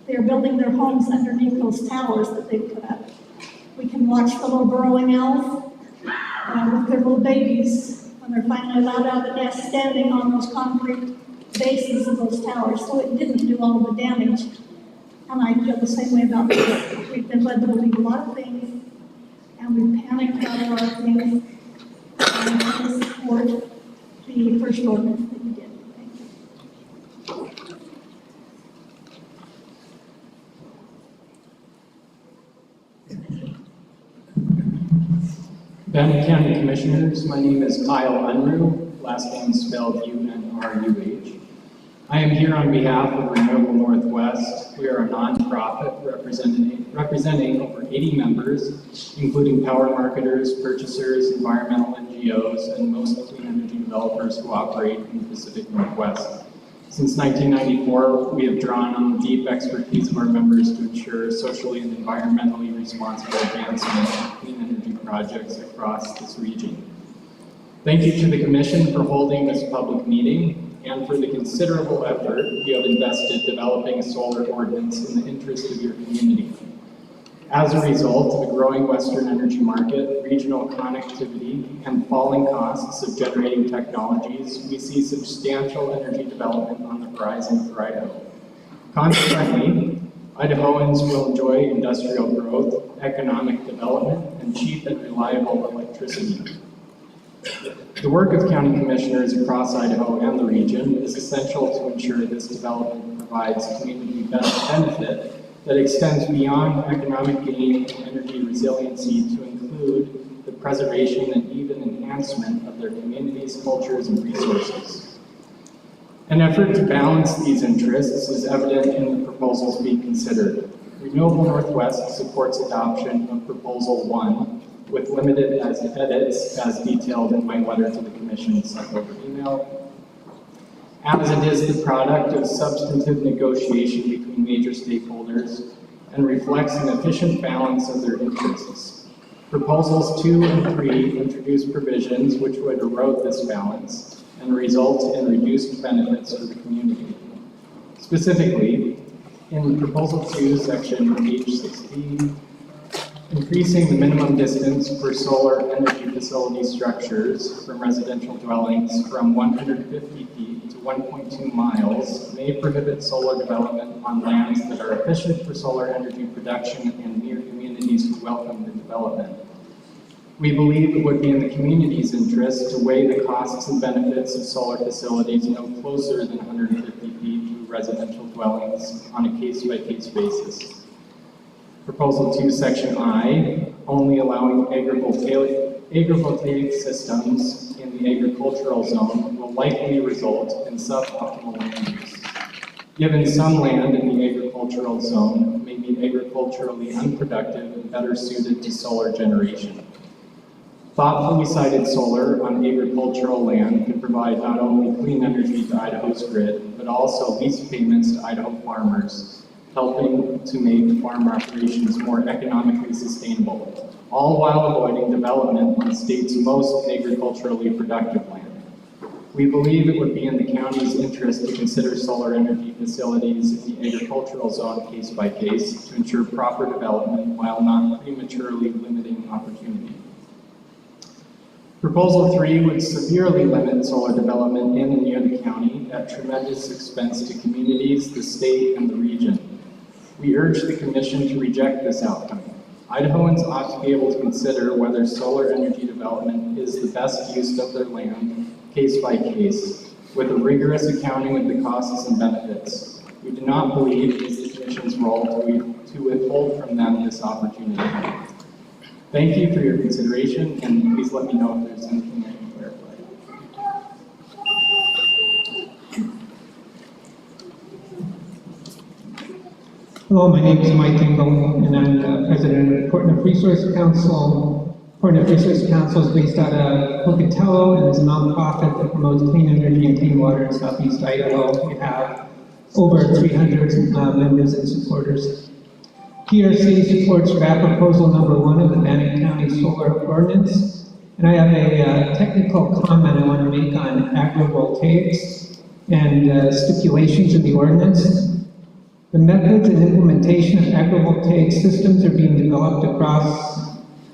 they're building their homes underneath those towers that they put up. We can watch the little burrowing owls with their little babies when they're finally allowed out of the nest, standing on those concrete bases of those towers. So it didn't do all the damage. And I feel the same way about this. We've been led to believe a lot of things, and we've panicked about a lot of things. And I support the first ordinance that you did. Thank you. Bannock County Commissioners, my name is Kyle Unruh, last name spelled U-N-R-U-H. I am here on behalf of Renewable Northwest. We are a nonprofit representing over 80 members, including power marketers, purchasers, environmental NGOs, and most clean energy developers who operate in the Pacific Northwest. Since 1994, we have drawn on the deep expertise of our members to ensure socially and environmentally responsible advancement of clean energy projects across this region. Thank you to the Commission for holding this public meeting and for the considerable effort you have invested developing a solar ordinance in the interest of your community. As a result of a growing Western energy market, regional connectivity, and falling costs of generating technologies, we see substantial energy development on the horizon for Idaho. Consequently, Idahoans will enjoy industrial growth, economic development, and cheap and reliable electricity. The work of county commissioners across Idaho and the region is essential to ensure this development provides community benefit that extends beyond economic gain and energy resiliency to include the preservation and even enhancement of their communities, cultures, and resources. An effort to balance these interests is evident in the proposals being considered. Renewable Northwest supports adoption of Proposal 1 with limited edits as detailed in my letter to the Commission sent over email. As it is the product of substantive negotiation between major stakeholders and reflects an efficient balance of their interests. Proposals 2 and 3 introduce provisions which would erode this balance and result in reduced benefits for the community. Specifically, in Proposal 2, Section H16, increasing the minimum distance for solar energy facility structures from residential dwellings from 150 feet to 1.2 miles may prohibit solar development on lands that are efficient for solar energy production and near communities who welcome the development. We believe it would be in the community's interest to weigh the costs and benefits of solar facilities no closer than 150 feet to residential dwellings on a case-by-case basis. Proposal 2, Section I, only allowing agrivoltaic systems in the agricultural zone will likely result in suboptimal land use. Given some land in the agricultural zone may be agriculturally unproductive and better suited to solar generation. Thoughtfully sited solar on agricultural land can provide not only clean energy to Idaho's grid, but also lease payments to Idaho farmers, helping to make farm operations more economically sustainable, all while avoiding development on the state's most agriculturally productive land. We believe it would be in the county's interest to consider solar energy facilities in the agricultural zone case by case to ensure proper development while not prematurely limiting opportunity. Proposal 3 would severely limit solar development in and near the county at tremendous expense to communities, the state, and the region. We urge the Commission to reject this outcome. Idahoans ought to be able to consider whether solar energy development is the best use of their land, case by case, with a rigorous accounting of the costs and benefits. We do not believe it is the Commission's role to withhold from them this opportunity. Thank you for your consideration, and please let me know if there's anything I can clarify. Hello, my name is Mike Engel, and I'm the president of the Portland Resource Council. Coordinate Research Council is based out of Pocatello and is a nonprofit that promotes clean energy and clean water in southeast Idaho. We have over 300 members and supporters. PRC supports draft proposal number 1 of the Bannock County Solar Ordinance. And I have a technical comment I want to make on agrivoltaics and stipulations in the ordinance. The methods and implementation of agrivoltaic systems are being developed across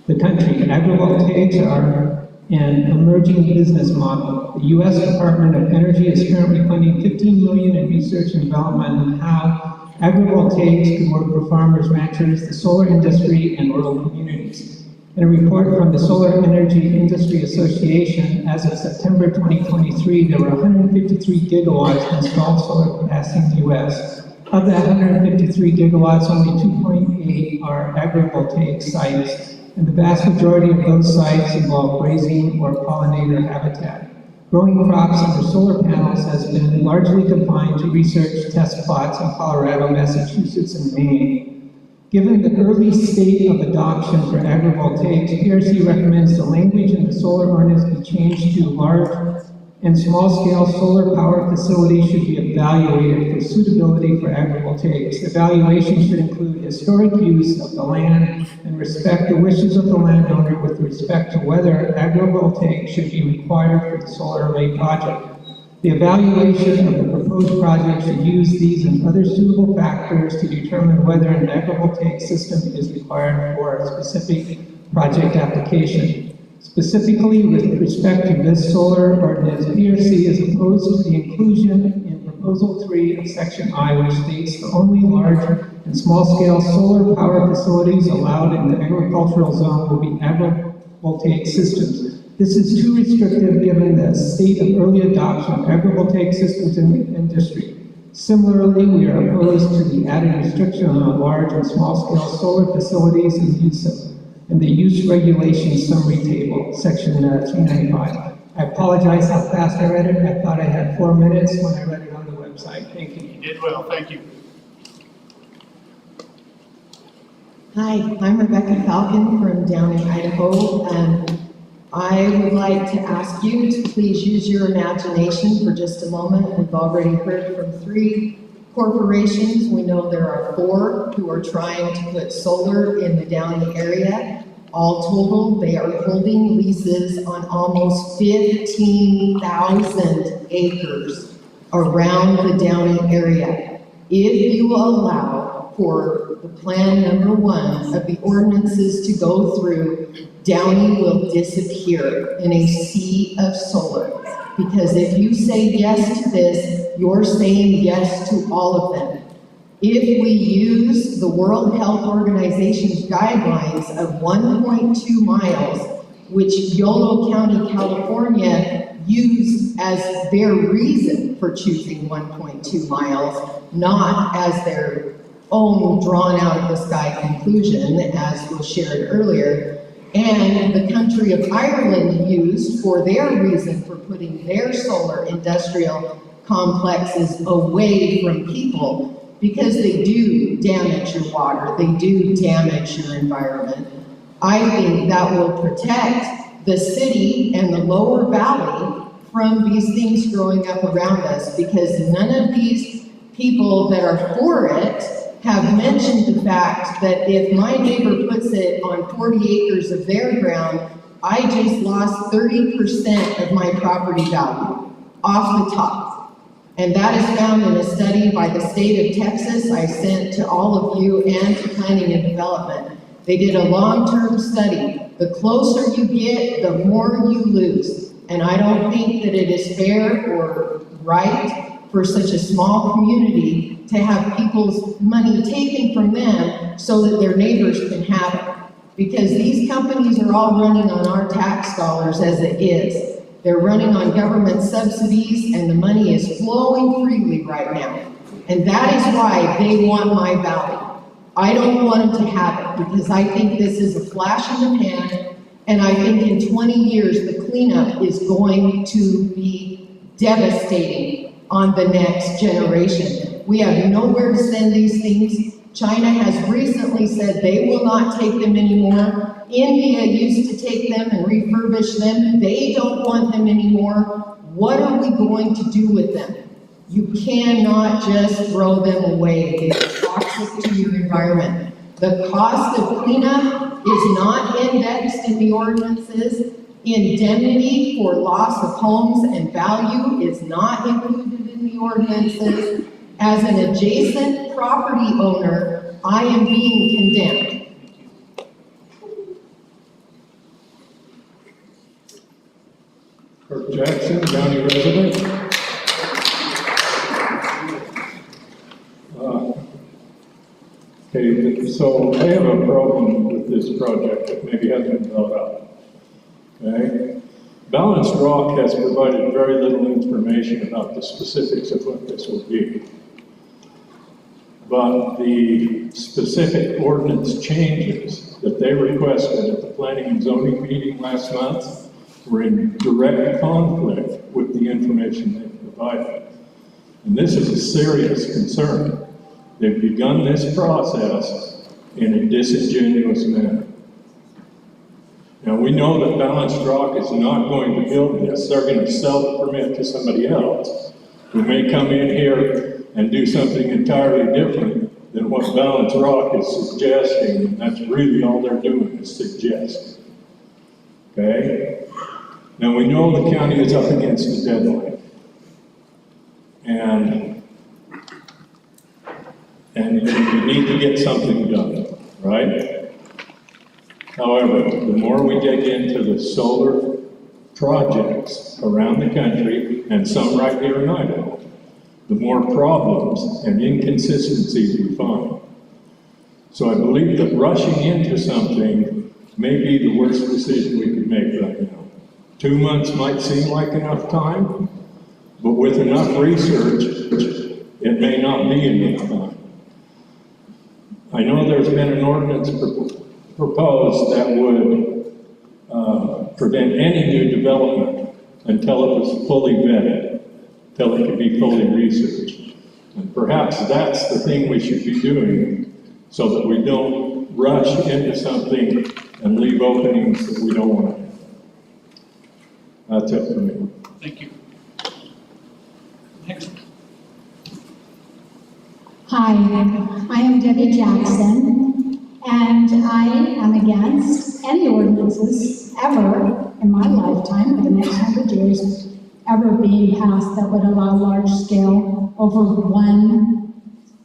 the country. Agrivoltaics are an emerging business model. The U.S. Department of Energy is currently funding $15 million in research and development on how agrivoltaics can work for farmers, ranchers, the solar industry, and rural communities. In a report from the Solar Energy Industry Association, as of September 2023, there were 153 gigawatts installed solar capacity in the U.S. Of that 153 gigawatts, only 2.8 are agrivoltaic sites, and the vast majority of those sites involve grazing or pollinator habitat. Growing crops under solar panels has been largely confined to research test plots in Colorado, Massachusetts, and Maine. Given the early state of adoption for agrivoltaics, PRC recommends the language in the solar ordinance be changed to large and small-scale solar power facilities should be evaluated for suitability for agrivoltaics. Evaluation should include historic use of the land and respect the wishes of the landowner with respect to whether agrivoltaics should be required for the solar array project. The evaluation of the proposed project should use these and other suitable factors to determine whether an agrivoltaic system is required for a specific project application. Specifically, with respect to this solar ordinance, PRC is opposed to the inclusion in Proposal 3 of Section I, which states the only large and small-scale solar power facilities allowed in the agricultural zone will be agrivoltaic systems. This is too restrictive given the state of early adoption of agrivoltaic systems in the industry. Similarly, we are opposed to the added restriction on large and small-scale solar facilities and the use regulations summary table, section 395. I apologize how fast I read it. I thought I had 4 minutes when I read it on the website. Thank you. You did well, thank you. Hi, I'm Rebecca Falcon from down in Idaho, and I would like to ask you to please use your imagination for just a moment. We've already heard from 3 corporations. We know there are 4 who are trying to put solar in the Downey area. All total, they are holding leases on almost 15,000 acres around the Downey area. If you allow for the plan number 1 of the ordinances to go through, Downey will disappear in a sea of solar. Because if you say yes to this, you're saying yes to all of them. If we use the World Health Organization's guidelines of 1.2 miles, which Yolo County, California used as their reason for choosing 1.2 miles, not as their own drawn out of the sky conclusion, as was shared earlier, and the country of Ireland used for their reason for putting their solar industrial complexes away from people, because they do damage your water, they do damage your environment. I think that will protect the city and the lower valley from these things growing up around us, because none of these people that are for it have mentioned the fact that if my neighbor puts it on 40 acres of their ground, I just lost 30% of my property value off the top. And that is found in a study by the state of Texas I sent to all of you and to Planning and Development. They did a long-term study. The closer you get, the more you lose. And I don't think that it is fair or right for such a small community to have people's money taken from them so that their neighbors can have it. Because these companies are all running on our tax dollars as it is. They're running on government subsidies and the money is flowing freely right now. And that is why they want my valley. I don't want them to have it because I think this is a flash in the pan, and I think in 20 years the cleanup is going to be devastating on the next generation. We have nowhere to send these things. China has recently said they will not take them anymore. India used to take them and refurbish them. They don't want them anymore. What are we going to do with them? You cannot just throw them away. They're toxic to your environment. The cost of cleanup is not indexed in the ordinances. Indemnity for loss of homes and value is not included in the ordinances. As an adjacent property owner, I am being condemned. Kirk Jackson, county resident. Okay, so I have a problem with this project that maybe hasn't been brought up. Okay? Balanced Rock has provided very little information about the specifics of what this will be. But the specific ordinance changes that they requested at the Planning and Zoning meeting last month were in direct conflict with the information they provided. And this is a serious concern. They've begun this process in a disingenuous manner. Now, we know that Balanced Rock is not going to build this. They're going to sell the permit to somebody else who may come in here and do something entirely different than what Balanced Rock is suggesting. And that's really all they're doing is suggesting. Okay? Now, we know the county is up against the deadline. And we need to get something done, right? However, the more we dig into the solar projects around the country, and some right here in Idaho, the more problems and inconsistencies we find. So I believe that rushing into something may be the worst decision we could make right now. 2 months might seem like enough time, but with enough research, it may not be enough time. I know there's been an ordinance proposed that would prevent any new development until it was fully vetted, until it could be fully researched. And perhaps that's the thing we should be doing so that we don't rush into something and leave openings that we don't want to have. That's it for me. Thank you. Next. Hi, I am Debbie Jackson, and I am against any ordinances ever in my lifetime, for the next 100 years, ever being passed that would allow large scale over one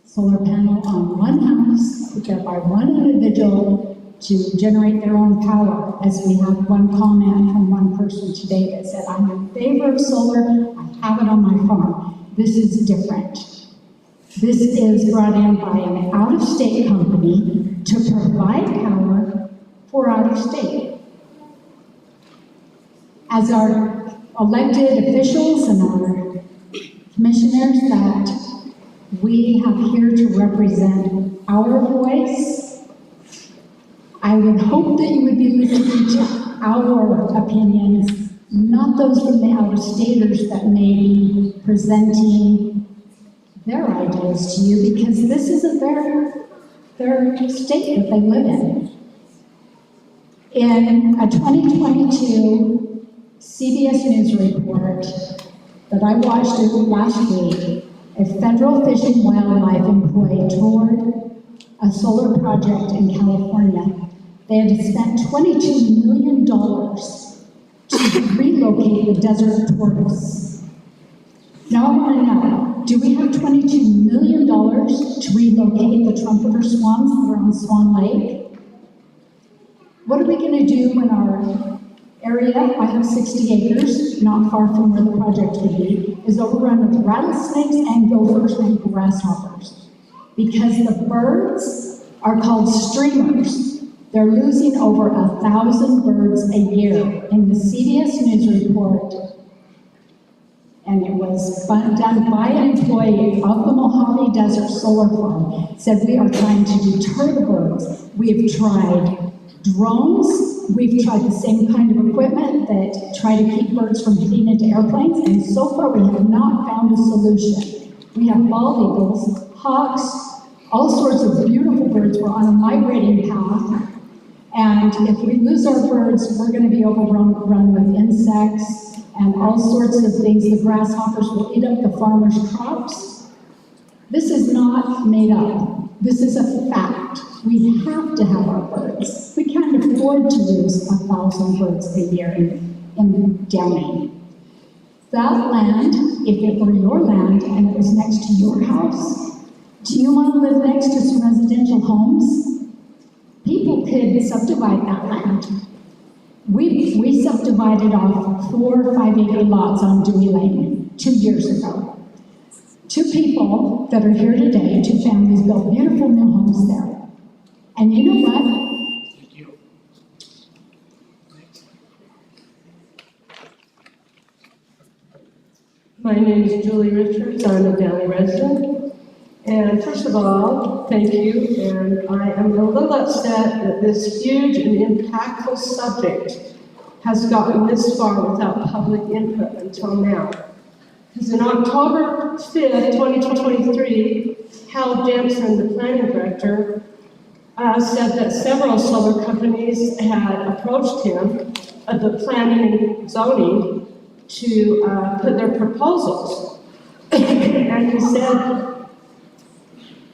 solar panel on one house, thereby one individual to generate their own power. As we had one comment from one person today that said, I'm in favor of solar, I have it on my farm. This is different. This is brought in by an out-of-state company to provide power for out-of-state. As our elected officials and our commissioners that we have here to represent our voice, I would hope that you would be listening to our opinions, not those from the out-of-staters that may be presenting their ideas to you, because this isn't their state that they live in. In a 2022 CBS News report that I watched last week, a federal fish and wildlife employee toured a solar project in California. They had spent $22 million to relocate the desert tortoise. Now I want to know, do we have $22 million to relocate the trumpeter swans that are on Swan Lake? What are we going to do when our area, I have 60 acres, not far from where the project would be, is overrun with rattlesnakes and gophers and grasshoppers? Because the birds are called streamers. They're losing over 1,000 birds a year. In the CBS News report, and it was done by an employee of the Mojave Desert Solar Farm, said we are trying to deter the birds. We have tried drones, we've tried the same kind of equipment that try to keep birds from getting into airplanes, and so far we have not found a solution. We have bald eagles, hawks, all sorts of beautiful birds. We're on a migrating path, And if we lose our birds, we're gonna be overrun with insects and all sorts of things. The grasshoppers will eat up the farmers' crops. This is not made up. This is a fact. We have to have our birds. We can't afford to lose 1,000 birds a year in Downey. That land, if it were your land and it was next to your house, do you want to live next to some residential homes? People could subdivide that land. We subdivided off 4 5-acre lots on Dewey Lane 2 years ago. 2 people that are here today, 2 families, built beautiful new homes there. And you know what? My name is Julie Richards. I'm a Downey resident. And first of all, thank you. And I am a little upset that this huge and impactful subject has gotten this far without public input until now. Because in October 5th, 2023, Hal Jensen, the planning director, said that several solar companies had approached him, the planning and zoning, to put their proposals. And he said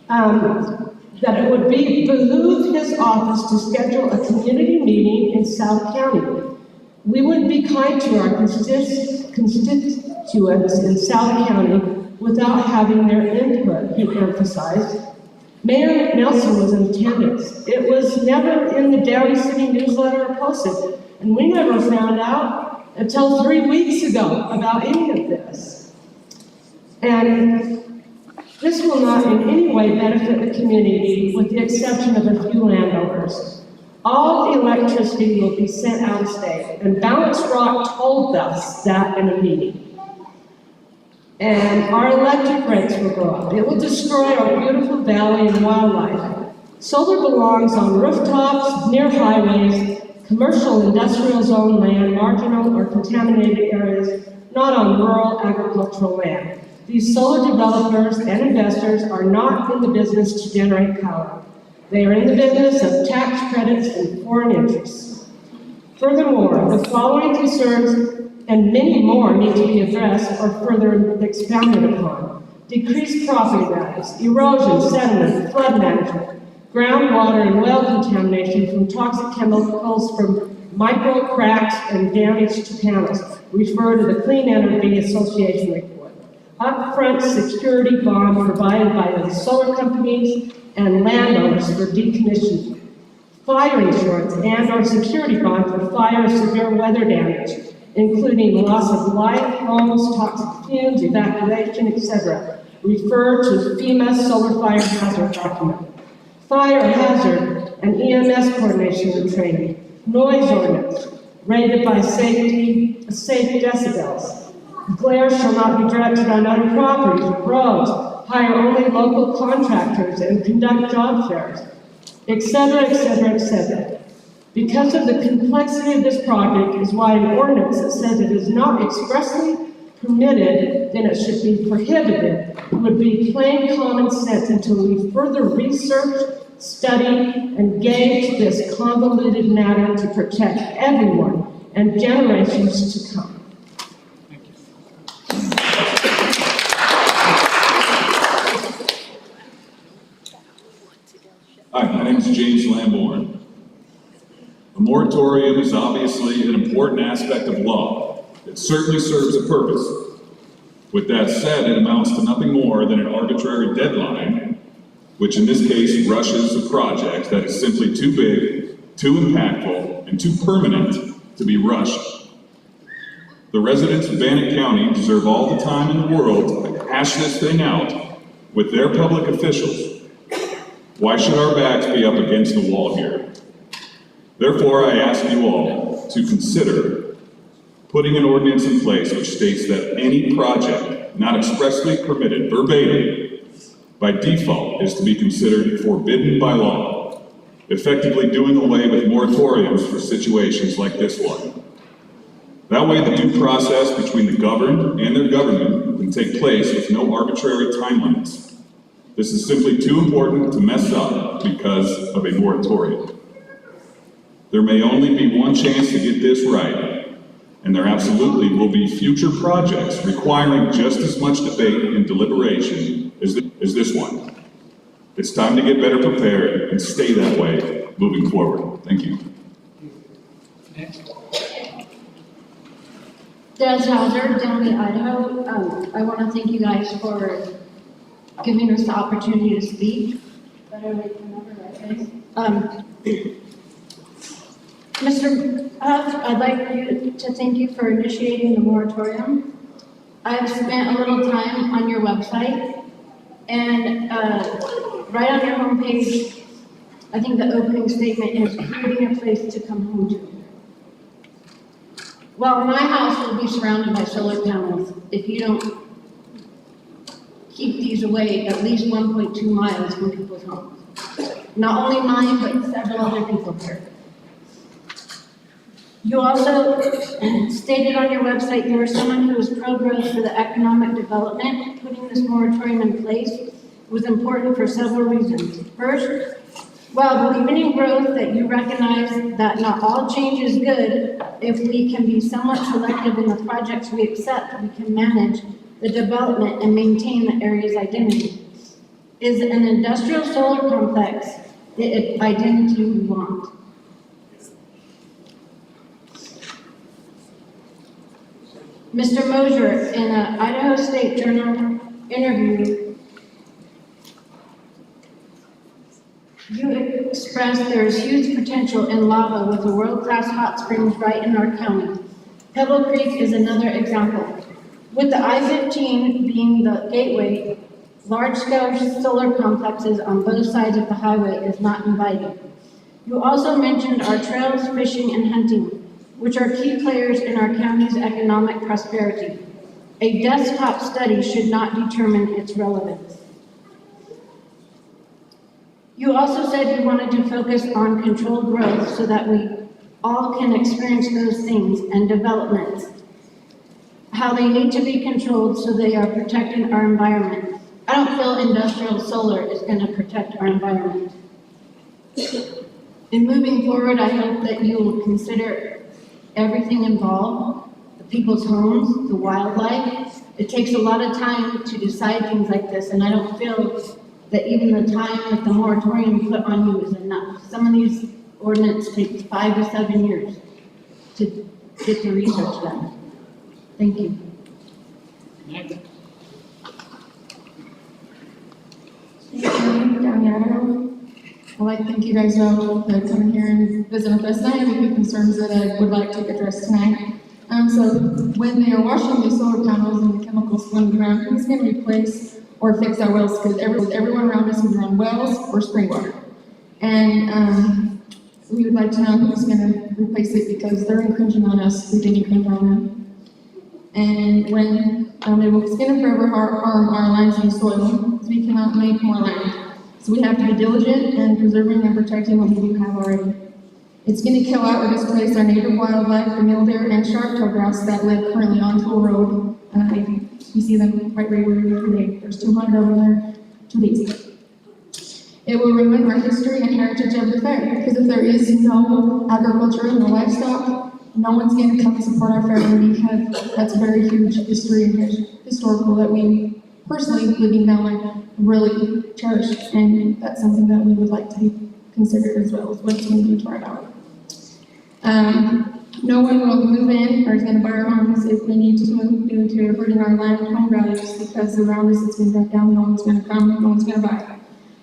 that it would behoove his office to schedule a community meeting in South County. We would be kind to our constituents in South County without having their input, he emphasized. Mayor Nelson was in attendance. It was never in the Downey City newsletter or posted, and we never found out until 3 weeks ago about any of this. And this will not in any way benefit the community, with the exception of a few landowners. All electricity will be sent out of state, and Balance Rock told us that in a meeting. And our electric rates will go up. It will destroy our beautiful valley and wildlife. Solar belongs on rooftops, near highways, commercial industrial zone land, marginal or contaminated areas, not on rural agricultural land. These solar developers and investors are not in the business to generate power. They are in the business of tax credits and foreign interests. Furthermore, the following concerns and many more need to be addressed or further expounded upon. Decreased property values, erosion, sediment, flood management, groundwater and well contamination from toxic chemicals from micro cracks and damage to panels. Refer to the Clean Energy Association report. Upfront security bond provided by the solar companies and landowners for decommissioning. Fire insurance and or security bond for fire or severe weather damage, including loss of life, homes, toxic fumes, evacuation, etc. Refer to FEMA Solar Fire Hazard Document. Fire hazard and EMS coordination and training. Noise ordinance, rated by safe decibels. Glare shall not be directed on other properties or roads. Hire only local contractors and conduct job fairs, etc., etc., etc. Because of the complexity of this project is why an ordinance that says it is not expressly permitted, then it should be prohibited, would be plain common sense until we further research, study, and gauge this convoluted matter to protect everyone and generations to come. Hi, my name is James Lamborn. A moratorium is obviously an important aspect of law. It certainly serves a purpose. With that said, it amounts to nothing more than an arbitrary deadline, which in this case rushes a project that is simply too big, too impactful, and too permanent to be rushed. The residents of Bannock County deserve all the time in the world to hash this thing out with their public officials. Why should our backs be up against the wall here? Therefore, I ask you all to consider putting an ordinance in place which states that any project not expressly permitted verbatim by default is to be considered forbidden by law, effectively doing away with moratoriums for situations like this one. That way the due process between the governed and their government can take place with no arbitrary time limits. This is simply too important to mess up because of a moratorium. There may only be one chance to get this right, and there absolutely will be future projects requiring just as much debate and deliberation as this one. It's time to get better prepared and stay that way moving forward. Thank you. Des Hauser, Downey, Idaho. I want to thank you guys for giving us the opportunity to speak. Better late than never, right? Mr. Huff, I'd like to thank you for initiating the moratorium. I've spent a little time on your website, and right on your homepage, I think the opening statement is creating a place to come home to. Well, my house will be surrounded by solar panels if you don't keep these away at least 1.2 miles from people's homes. Not only mine, but several other people here. You also stated on your website you were someone who was pro-growth for the economic development. Putting this moratorium in place was important for several reasons. First, while believing in growth, that you recognize that not all change is good. If we can be somewhat selective in the projects we accept, we can manage the development and maintain the area's identity. Is an industrial solar complex the identity we want? Mr. Mosier, in an Idaho State Journal interview, you expressed there is huge potential in lava with a world-class hot springs right in our county. Pebble Creek is another example. With the I-15 being the gateway, large-scale solar complexes on both sides of the highway is not inviting. You also mentioned our trails, fishing, and hunting, which are key players in our county's economic prosperity. A desktop study should not determine its relevance. You also said you wanted to focus on controlled growth so that we all can experience those things and developments, how they need to be controlled so they are protecting our environment. I don't feel industrial solar is going to protect our environment. In moving forward, I hope that you will consider everything involved, the people's homes, the wildlife. It takes a lot of time to decide things like this, and I don't feel that even the time that the moratorium put on you is enough. Some of these ordinances take 5 to 7 years to get the research done. Thank you. Thank you, Downey, Idaho. I'd like to thank you guys all for coming here and visiting with us tonight. I have a few concerns that I would like to address tonight. So when they are washing these solar panels and the chemicals swimming around, who's going to replace or fix our wells? Because everyone around us is on wells or spring water. And we would like to know who's going to replace it, because they're infringing on us, we didn't infringe on them. And when it will skin and forever harm our lands and soil, because we cannot make more land. So we have to be diligent in preserving and protecting what we do have already. It's going to kill out or displace our native wildlife, the mule deer and sharp-tailed grouse that live currently on Toll Road. You see them right where we are today. There's 200 over there 2 days ago. It will ruin our history and heritage of the fair, because if there is no agriculture and no livestock, no one's going to come support our fair. And we have, that's a very huge history and historical that we personally, living down there, really cherish, and that's something that we would like to be considered as well as what's going to do to our valley. No one will move in or is going to buy our homes if we need to move due to hurting our land and home values, because around us it's been brought down, no one's going to come, no one's going to buy.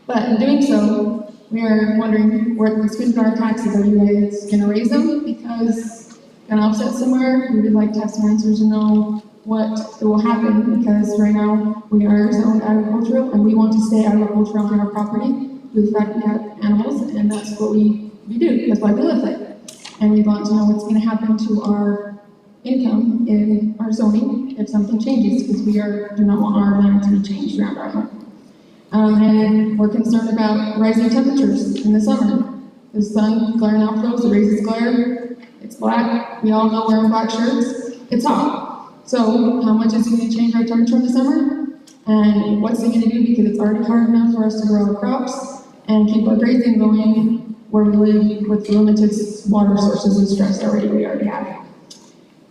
But in doing so, we are wondering where we spend our taxes. Are you guys going to raise them because going to offset somewhere? We would like to have some answers and know what will happen, because right now we are zoned agricultural and we want to stay agricultural on our property due to the fact we have animals, and that's what we do. That's why we live there. And we want to know what's going to happen to our income in our zoning if something changes, because we do not want our land to be changed around our home. And we're concerned about rising temperatures in the summer. The sun glaring off those, it raises glare, it's black, we all know wearing black shirts, it's hot. So how much is it going to change our temperature in the summer? And what's it going to do, because it's already hard enough for us to grow our crops and keep our grazing going. where we live with limited water sources and stress we already have.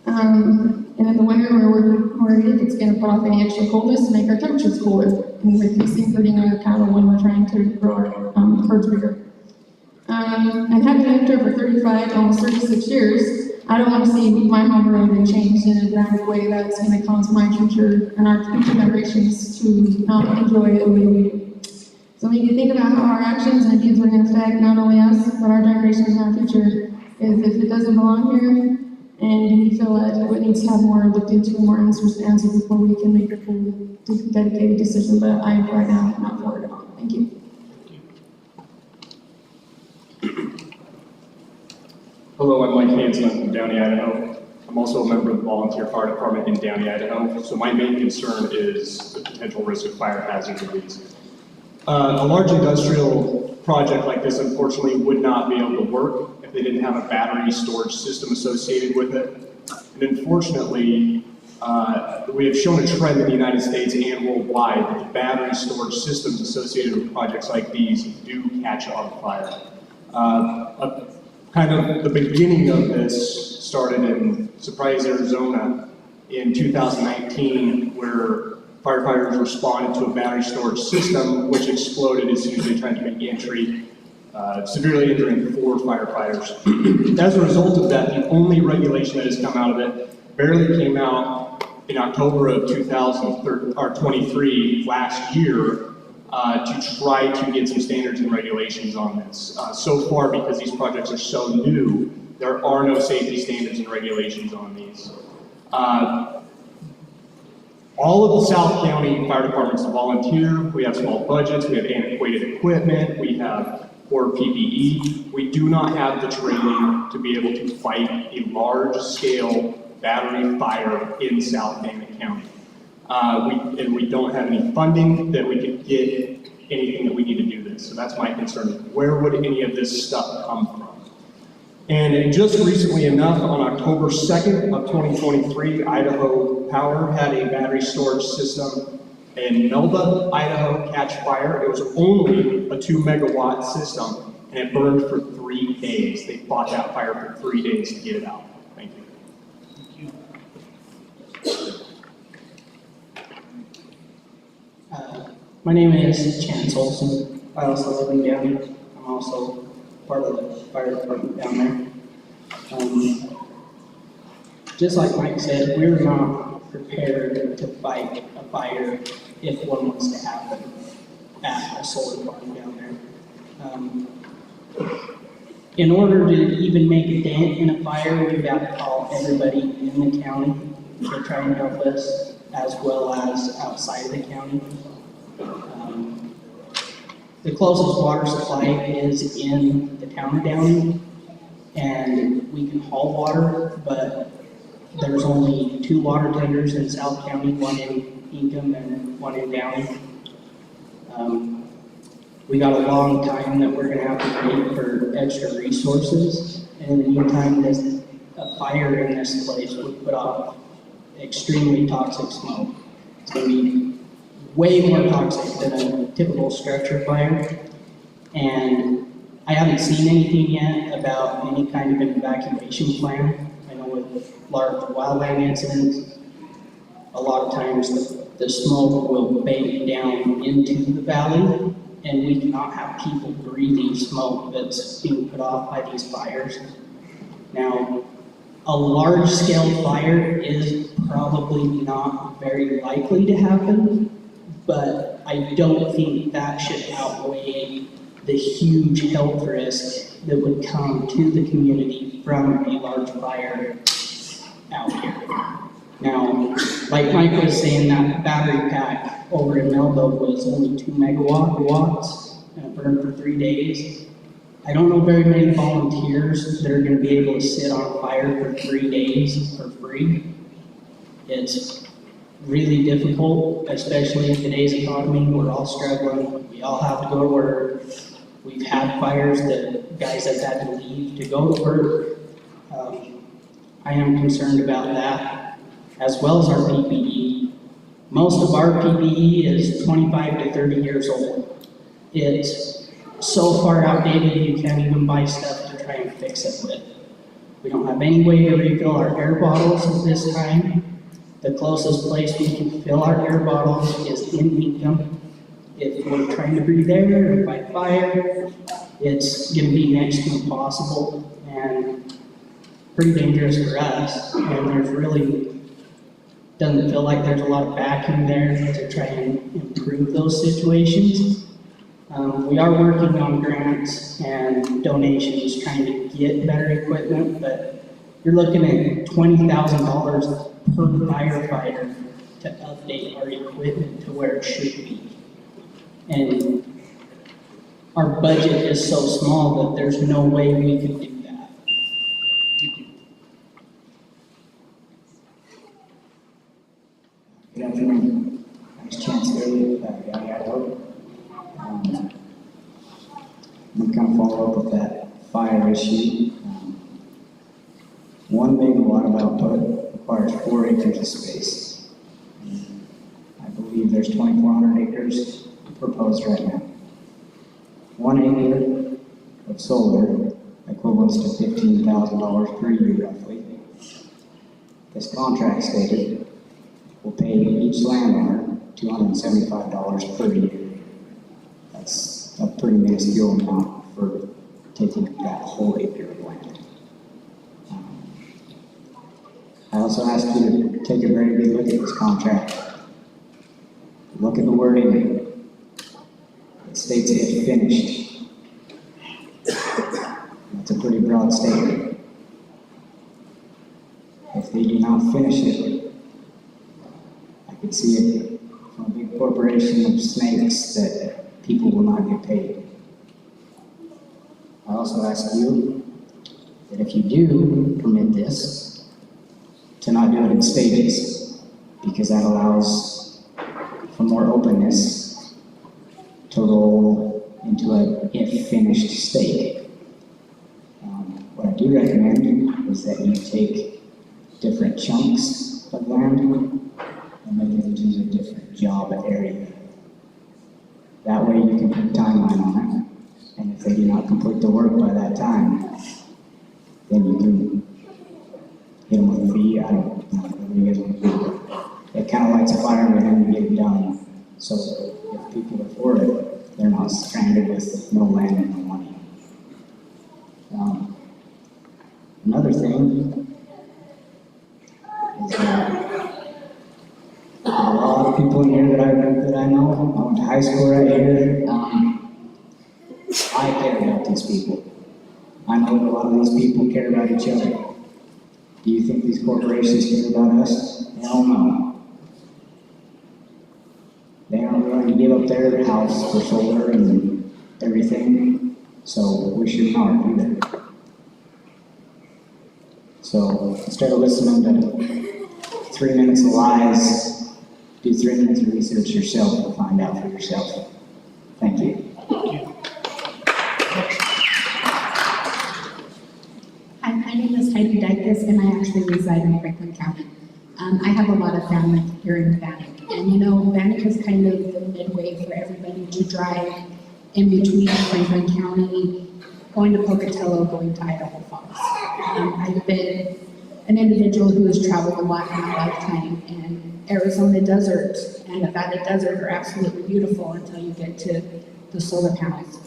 And in the winter, we're worried it's gonna put off any extra coldness to make our temperatures cooler. And we're facing hurting our cattle when we're trying to grow our herds bigger. And having lived here for 35, almost 36 years, I don't want to see my home road changed in a dramatic way that's going to cause my future and our future generations to not enjoy it the way we do. So we need to think about how our actions and deeds are going to affect not only us, but our generations and our future. If it doesn't belong here, and we feel that it needs to have more looked into, more answers before we can make a full dedicated decision, but I right now am not for it at all. Thank you. Hello, I'm Mike Hansen, I'm from Downey, Idaho. I'm also a member of the Volunteer Fire Department in Downey, Idaho. So my main concern is the potential risk of fire hazard release. A large industrial project like this, unfortunately, would not be able to work if they didn't have a battery storage system associated with it. And unfortunately, we have shown a trend in the United States and worldwide that the battery storage systems associated with projects like these do catch on fire. Kind of the beginning of this started in Surprise, Arizona in 2019, where firefighters responded to a battery storage system which exploded as soon as they tried to make entry, severely injuring 4 firefighters. As a result of that, the only regulation that has come out of it barely came out in October of 2023, last year, to try to get some standards and regulations on this. So far, because these projects are so new, there are no safety standards and regulations on these. All of the South County fire departments volunteer. We have small budgets, we have antiquated equipment, we have poor PPE. We do not have the training to be able to fight a large-scale battery fire in South Bannock County. And we don't have any funding that we could get anything that we need to do this. So that's my concern. Where would any of this stuff come from? And just recently enough, on October 2nd of 2023, Idaho Power had a battery storage system in Melba, Idaho, catch fire. It was only a 2 megawatt system, and it burned for 3 days. They fought that fire for 3 days to get it out. Thank you. My name is Chance Olson. I also live in Downey. I'm also part of the fire department down there. Just like Mike said, we're not prepared to fight a fire if one was to happen at a solar farm down there. In order to even make a dent in a fire, we've got to call everybody in the county to try and help us, as well as outside of the county. The closest water supply is in the town of Downey, and we can haul water, but there's only 2 water tenders in South County, one in Ingham and one in Downey. We got a long time that we're gonna have to wait for extra resources, and in the meantime, a fire in this place would put off extremely toxic smoke. It's gonna be way more toxic than a typical structure fire, and I haven't seen anything yet about any kind of an evacuation plan. I know with large wildland incidents, a lot of times the smoke will bank down into the valley, and we cannot have people breathing smoke that's being put off by these fires. Now, a large-scale fire is probably not very likely to happen, but I don't think that should outweigh the huge health risk that would come to the community from a large fire out here. Now, like Mike was saying, that battery pack over in Melba was only 2 megawatts and it burned for 3 days. I don't know very many volunteers that are going to be able to sit on fire for 3 days for free. It's really difficult, especially in today's economy. We're all struggling. We all have to go to work. We've had fires that guys have had to leave to go to work. I am concerned about that, as well as our PPE. Most of our PPE is 25 to 30 years old. It's so far outdated you can't even buy stuff to try and fix it with. We don't have any way to refill our air bottles at this time. The closest place we can fill our air bottles is in Ingham. If we're trying to breathe air or fight fire, it's gonna be next to impossible and pretty dangerous for us. And there's really, doesn't feel like there's a lot of backing there to try and improve those situations. We are working on grants and donations trying to get better equipment, but you're looking at $20,000 per firefighter to update our equipment to where it should be. And our budget is so small that there's no way we could do that. Good afternoon. Nice chance to Idaho. We kind of follow up with that fire issue. 1 megawatt of output requires 4 acres of space. I believe there's 2,400 acres proposed right now. 1 acre of solar equivalents to $15,000 per year roughly. This contract stated will pay each landowner $275 per year. That's a pretty minuscule amount for taking that whole acre of land. I also ask you to take a very good look at this contract. Look at the wording. It states if finished. That's a pretty broad statement. If they do not finish it, I could see it from a big corporation of snakes that people will not get paid. I also ask you that if you do permit this, to not do it in stages, because that allows for more openness to roll into a if finished state. What I do recommend is that you take different chunks of land and make it into a different job area. That way you can put a timeline on it, and if they do not complete the work by that time, then you can hit them with a fee. I don't know what you guys want to do. It kind of lights a fire with them to get it done. So if people are for it, they're not stranded with no land and no money. Another thing is that a lot of people in here that I know, I went to high school right here. I care about these people. I know that a lot of these people care about each other. Do you think these corporations care about us? Hell no. They aren't willing to give up their house for solar and everything, so we should not either. So instead of listening to 3 minutes of lies, do 3 minutes of research yourself and find out for yourself. Thank you. Hi, my name is Heidi Dykes, and I actually reside in Franklin County. I have a lot of family here in Bannock, and you know, Bannock is kind of the midway for everybody to drive in between Franklin County, going to Pocatello, going to Idaho Falls. I've been an individual who has traveled a lot in my lifetime, and Arizona desert and Nevada desert are absolutely beautiful until you get to the solar panels.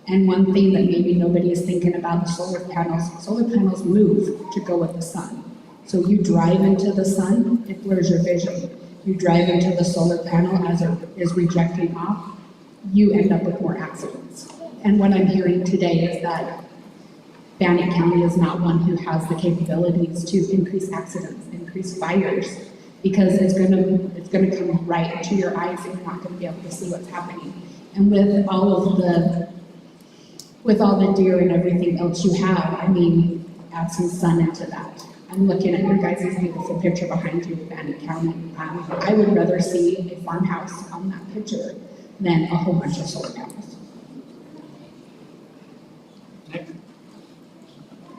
And one thing that maybe nobody is thinking about the solar panels move to go with the sun. So you drive into the sun, it blurs your vision. You drive into the solar panel as it is rejecting off, you end up with more accidents. And what I'm hearing today is that Bannock County is not one who has the capabilities to increase accidents, increase fires, because it's gonna come right to your eyes and you're not gonna be able to see what's happening. And with all the deer and everything else you have, I mean, add some sun into that. I'm looking at your guys' beautiful picture behind you of Bannock County. I would rather see a farmhouse on that picture than a whole bunch of solar panels.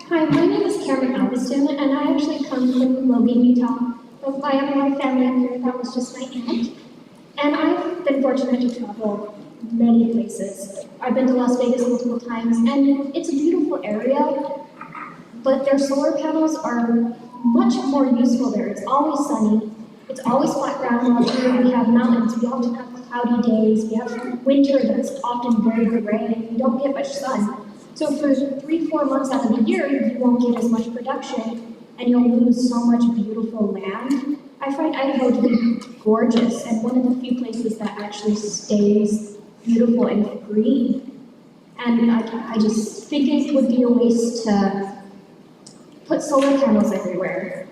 Hi, my name is Cameron Alveston, and I actually come from Logan, Utah. I have a lot of family up here. That was just my aunt. And I've been fortunate to travel many places. I've been to Las Vegas multiple times, and it's a beautiful area, but their solar panels are much more useful there. It's always sunny, it's always flat ground. While here we have mountains, we often have cloudy days, we have winter that's often very gray, we don't get much sun. So for 3-4 months out of the year, you won't get as much production, and you'll lose so much beautiful land. I find Idaho to be gorgeous, and one of the few places that actually stays beautiful and green. And I just think it would be a waste to put solar panels everywhere.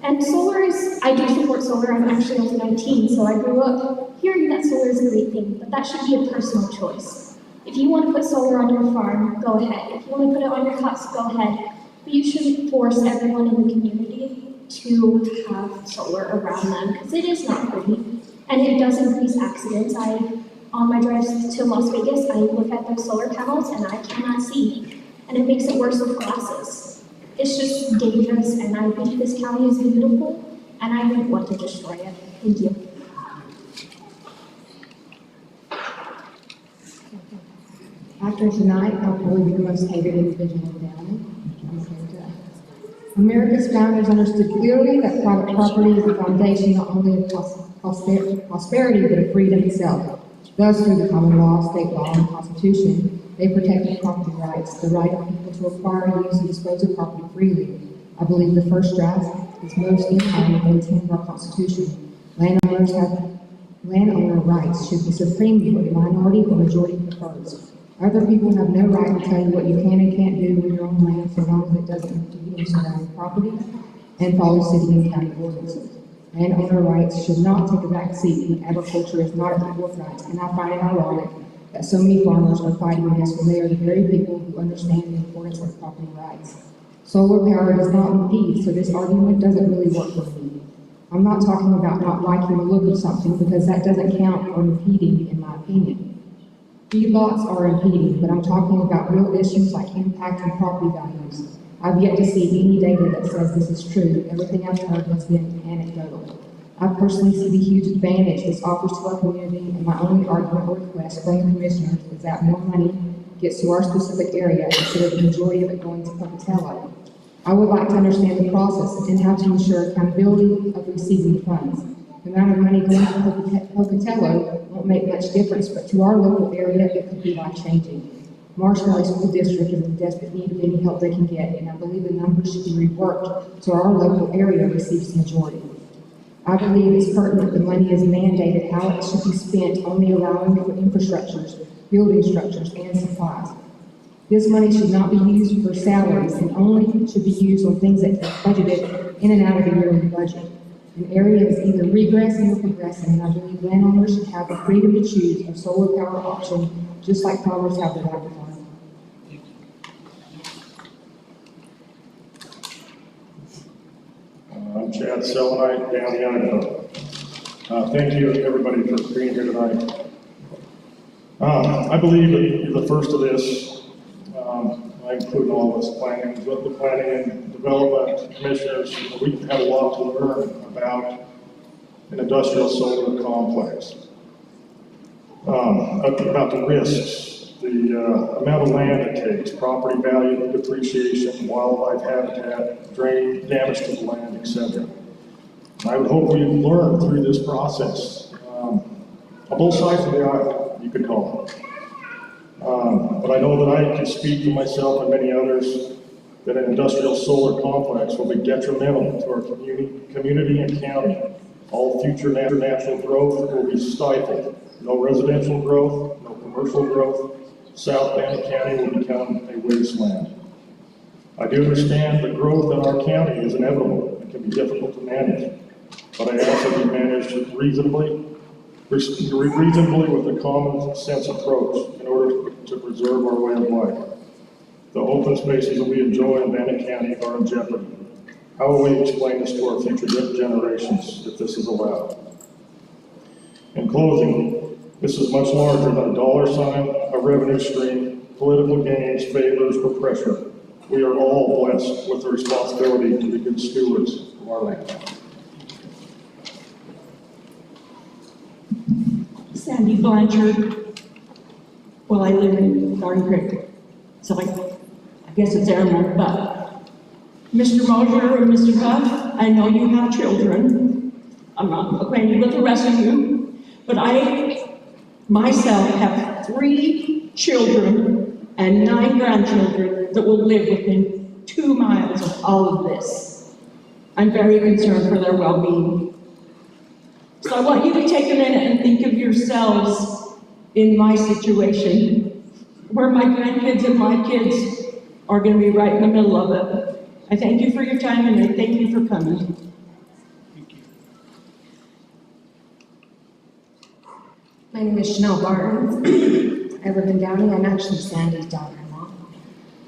And solar is, I do support solar. I'm actually only 19, so I grew up hearing that solar is a great thing, but that should be a personal choice. If you want to put solar on your farm, go ahead. If you want to put it on your house, go ahead. But you shouldn't force everyone in the community to have solar around them, because it is not pretty, and it does increase accidents. On my drives to Las Vegas, I look at those solar panels and I cannot see, and it makes it worse with glasses. It's just dangerous, and I think this county is beautiful, and I wouldn't want to destroy it. Thank you. After tonight, I'll probably be the most hated individual in Downey. America's founders understood clearly that private property is the foundation not only of prosperity, but of freedom itself. Thus, through the common law, state law, and constitution, they protected property rights, the right of people to acquire, use, and dispose of property freely. I believe the first draft is most in line with the intent of our constitution. Landowner rights should be supreme for the minority or majority prefers. Other people have no right to tell you what you can and can't do with your own land, so long as it doesn't impede on surrounding property and follow city and county ordinances. Landowner rights should not take a back seat when agriculture is not at the forefront, and I find it ironic that so many farmers are fighting this when they are the very people who understand the importance of property rights. Solar power does not impede, so this argument doesn't really work for me. I'm not talking about not liking the look of something, because that doesn't count for impeding, in my opinion. Feedlots are impeding, but I'm talking about real issues like impact and property values. I've yet to see any data that says this is true. Everything I've heard has been anecdotal. I personally see the huge advantage this offers to our community, and my only argument or request from the commissioners is that more money gets to our specific area instead of the majority of it going to Pocatello. I would like to understand the process and how to ensure accountability of receiving funds. The amount of money going to Pocatello won't make much difference, but to our local area, it could be life-changing. Marsh Valley School District is in desperate need of any help they can get, and I believe the numbers should be reworked so our local area receives the majority. I believe it's pertinent the money is mandated how it should be spent, only allowing for infrastructures, building structures, and supplies. This money should not be used for salaries and only should be used on things that can be budgeted in and out of the yearly budget. An area is either regressing or progressing, and I believe landowners should have the freedom to choose a solar power option, just like farmers have the right to farm. I'm Chad Selenite, Downey, Idaho. Thank you, everybody, for being here tonight. I believe that the first of this, I include all of us planning, the planning and development commissioners, we have a lot to learn about an industrial solar complex. About the risks, the amount of land it takes, property value, depreciation, wildlife habitat, drain, damage to the land, etc. I would hope we learn through this process, on both sides of the aisle, you could call it. But I know that I can speak for myself and many others that an industrial solar complex will be detrimental to our community and county. All future natural growth will be stifled. No residential growth, no commercial growth. South Bannock County will become a wasteland. I do understand the growth in our county is inevitable and can be difficult to manage, but I ask that we manage reasonably with a common sense approach in order to preserve our way of life. The open spaces that we enjoy in Bannock County are in jeopardy. How will we explain this to our future generations if this is allowed? In closing, this is much larger than a dollar sign, a revenue stream, political gains, favors, or pressure. We are all blessed with the responsibility to be good stewards of our land. Sandy Blanchard, Well, I live in Garden Creek, so I guess it's Emerald, but Mr. Mosier and Mr. Huff, I know you have children. I'm not acquainted with the rest of you, but I myself have 3 children and 9 grandchildren that will live within 2 miles of all of this. I'm very concerned for their well-being. So I want you to take a minute and think of yourselves in my situation, where my grandkids and my kids are going to be right in the middle of it. I thank you for your time and I thank you for coming. My name is Chanel Barnes. I live in Downey. I'm actually Sandy's daughter-in-law.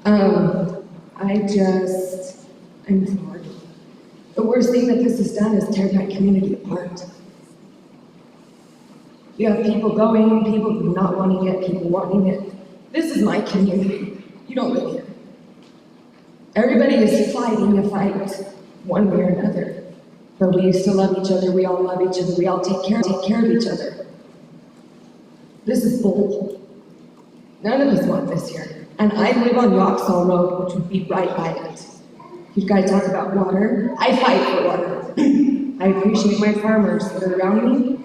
I'm sorry. The worst thing that this has done is tear my community apart. You have people going, people not wanting it, people wanting it. This is my community. You don't live here. Everybody is fighting a fight, one way or another. But we used to love each other, we all love each other, we all take care of each other. This is bull. None of us want this here. And I live on Yoxall Road, which would be right by it. You guys talk about water. I fight for water. I appreciate my farmers that are around me.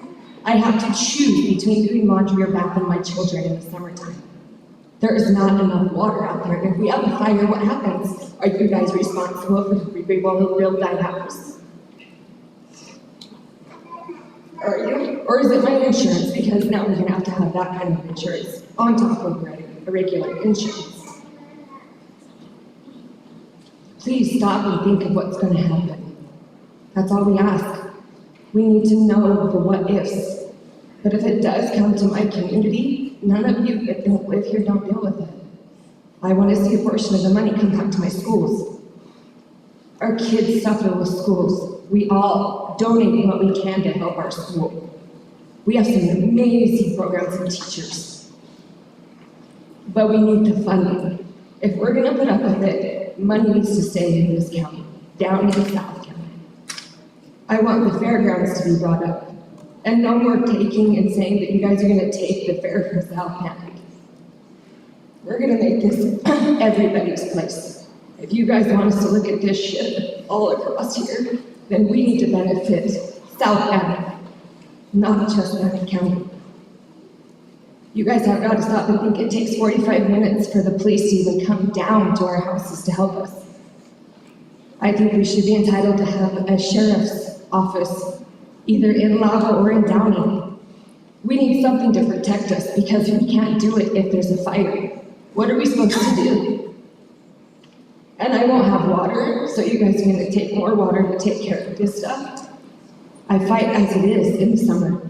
I have to choose between doing laundry or bathing my children in the summertime. There is not enough water out there. If we have a fire, what happens? Are you guys responsible for the people who build that house? Are you? Or is it my insurance? Because now we're gonna have to have that kind of insurance on top of a regular insurance. Please stop and think of what's gonna happen. That's all we ask. We need to know the what ifs. But if it does come to my community, none of you that don't live here don't deal with it. I want to see a portion of the money come back to my schools. Our kids suffer with schools. We all donate what we can to help our school. We have some amazing programs and teachers. But we need the funding. If we're gonna put up with it, money needs to stay in this county, down in South County. I want the fairgrounds to be brought up. And no more taking and saying that you guys are gonna take the fair from South Bannock. We're gonna make this everybody's place. If you guys want us to look at this shit all across here, then we need to benefit South Bannock, not just Bannock County. You guys have got to stop and think it takes 45 minutes for the police to even come down to our houses to help us. I think we should be entitled to have a sheriff's office either in Lava or in Downey. We need something to protect us because we can't do it if there's a fire. What are we supposed to do? And I won't have water, so you guys are gonna take more water to take care of this stuff. I fight as it is in the summer.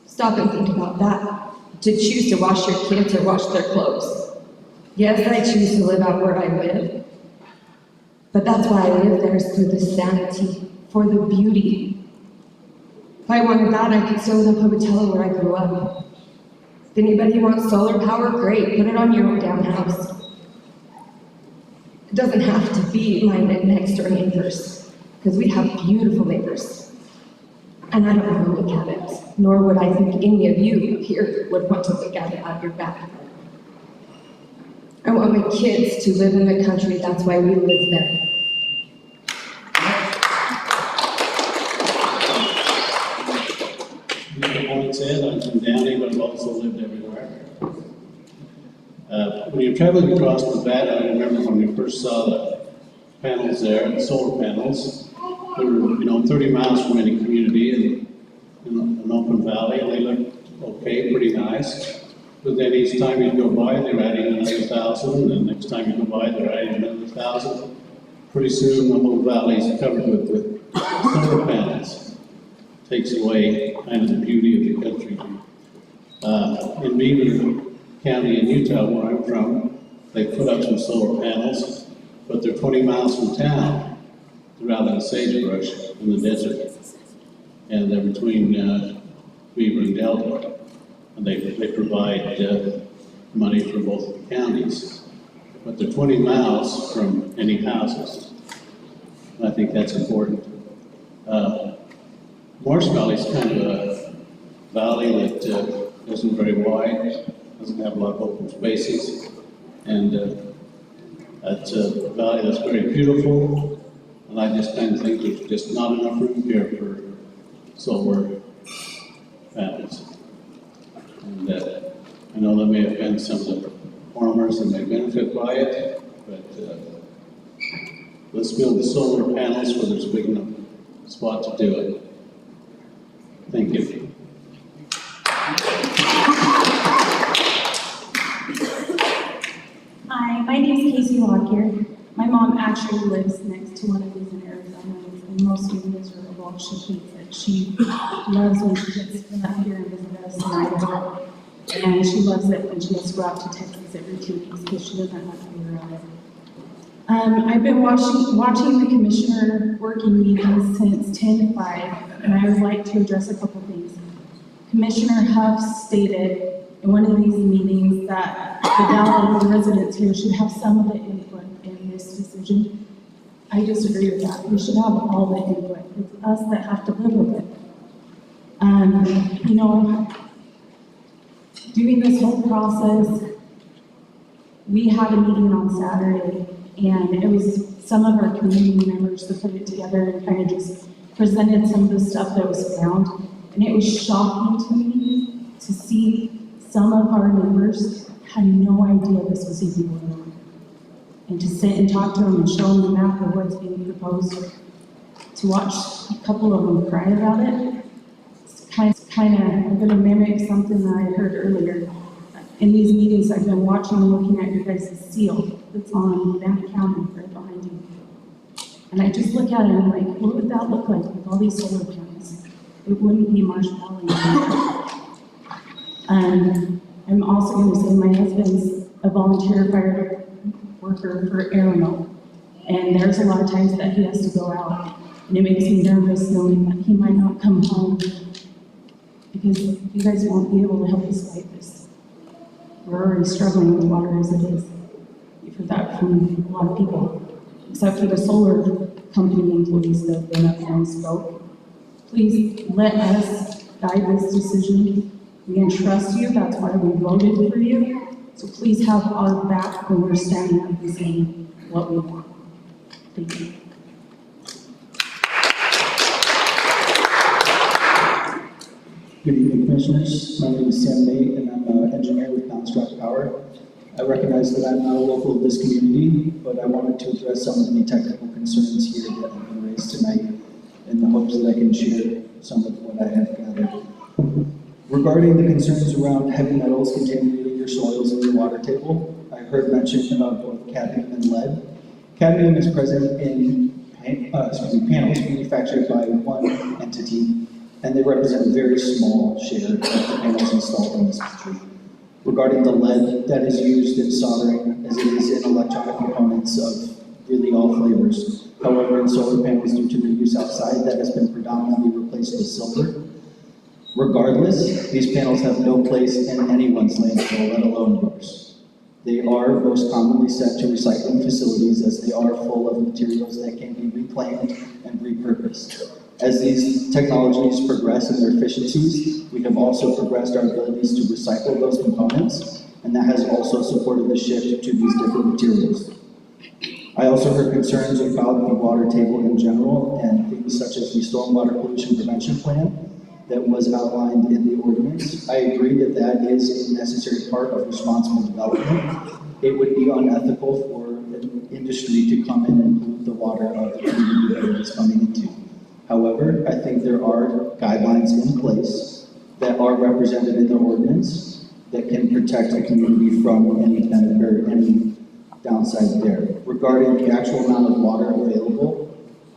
Stop and think about that. To choose to wash your kids or wash their clothes. Yes, I choose to live out where I live. But that's why I live there, is for the sanity, for the beauty. If I wanted that, I could still live in Pocatello where I grew up. If anybody wants solar power, great, put it on your own damn house. It doesn't have to be my next door neighbors, because we have beautiful neighbors. And I don't want to look at it, nor would I think any of you here would want to look at it out your backyard. I want my kids to live in the country, that's why we live there. Like said, I'm from Downey, but I've also lived everywhere. When you're traveling across Nevada, I remember when we first saw the panels there, the solar panels, they were, 30 miles from any community in an open valley, and they looked okay, pretty nice. But then each time you go by, they're adding another 1,000, and next time you go by, they're adding another 1,000. Pretty soon, the whole valley is covered with the solar panels. Takes away kind of the beauty of the country. In Beaver County in Utah, where I'm from, they put up some solar panels, but they're 20 miles from town. They're out in the sagebrush in the desert. And they're between Beaver and Delta. And they provide money for both counties. But they're 20 miles from any houses. And I think that's important. Morse Valley is kind of a valley that isn't very wide, and doesn't have a lot of open spaces. And that's a valley that's very beautiful. And I just kind of think there's just not enough room here for solar panels. And I know that may offend some of the farmers that may benefit by it, but let's build the solar panels where there's a big enough spot to do it. Thank you. Hi, my name is Casey Lockyer. My mom actually lives next to one of these in Arizona. It's been mostly miserable. She hates it. She loves when she gets to come up here and visit us in Idaho. And she loves it when she has to go out to Texas every 2 weeks because she doesn't have to be around it. I've been watching the commissioner working meetings since 10 to 5, and I would like to address a couple things. Commissioner Huff stated in one of these meetings that the Valley residents here should have some of the input in this decision. I disagree with that. We should have all the input. It's us that have to live with it. You know, doing this whole process, we had a meeting on Saturday, and it was some of our community members that put it together and kind of just presented some of the stuff that was found. And it was shocking to me to see some of our neighbors had no idea this was even going on. And to sit and talk to them and show them the map of what's being proposed, to watch a couple of them cry about it, it's kind of, I'm going to mimic something that I heard earlier. In these meetings, I've been watching and looking at your guys' seal that's on Bannock County right behind you. And I just look at it and I'm like, what would that look like with all these solar panels? It wouldn't be Marsh Valley anymore. I'm also going to say my husband's a volunteer fire worker for Arizona, and there's a lot of times that he has to go out, and it makes me nervous knowing that he might not come home because you guys won't be able to help us fight this. We're already struggling with water as it is. You've heard that from a lot of people, except for the solar company employees that have been up there and spoke. Please let us guide this decision. We entrust you, that's why we voted for you. So please have our back when we're standing up and saying what we want. Thank you. Good evening, Commissioners. My name is Sam Nate, and I'm an engineer with Bannock Power. I recognize that I'm not a local of this community, but I wanted to address some of the technical concerns here that have been raised tonight in the hopes that I can share some of what I have gathered. Regarding the concerns around heavy metals contaminating your soils and your water table, I heard mention of both cadmium and lead. Cadmium is present in panels manufactured by one entity, and they represent a very small share of the panels installed in this country. Regarding the lead that is used in soldering, as it is in electronic components of really all flavors. However, in solar panels, due to their use outside, that has been predominantly replaced with silver. Regardless, these panels have no place in anyone's landfill, let alone yours. They are most commonly sent to recycling facilities as they are full of materials that can be reclaimed and repurposed. As these technologies progress in their efficiencies, we have also progressed our abilities to recycle those components, and that has also supported the shift to these different materials. I also heard concerns about the water table in general and things such as the stormwater pollution prevention plan that was outlined in the ordinance. I agree that that is a necessary part of responsible development. It would be unethical for an industry to come in and pollute the water of the community that it is coming into. However, I think there are guidelines in place that are represented in the ordinance that can protect the community from any benefit or any downside there. Regarding the actual amount of water available,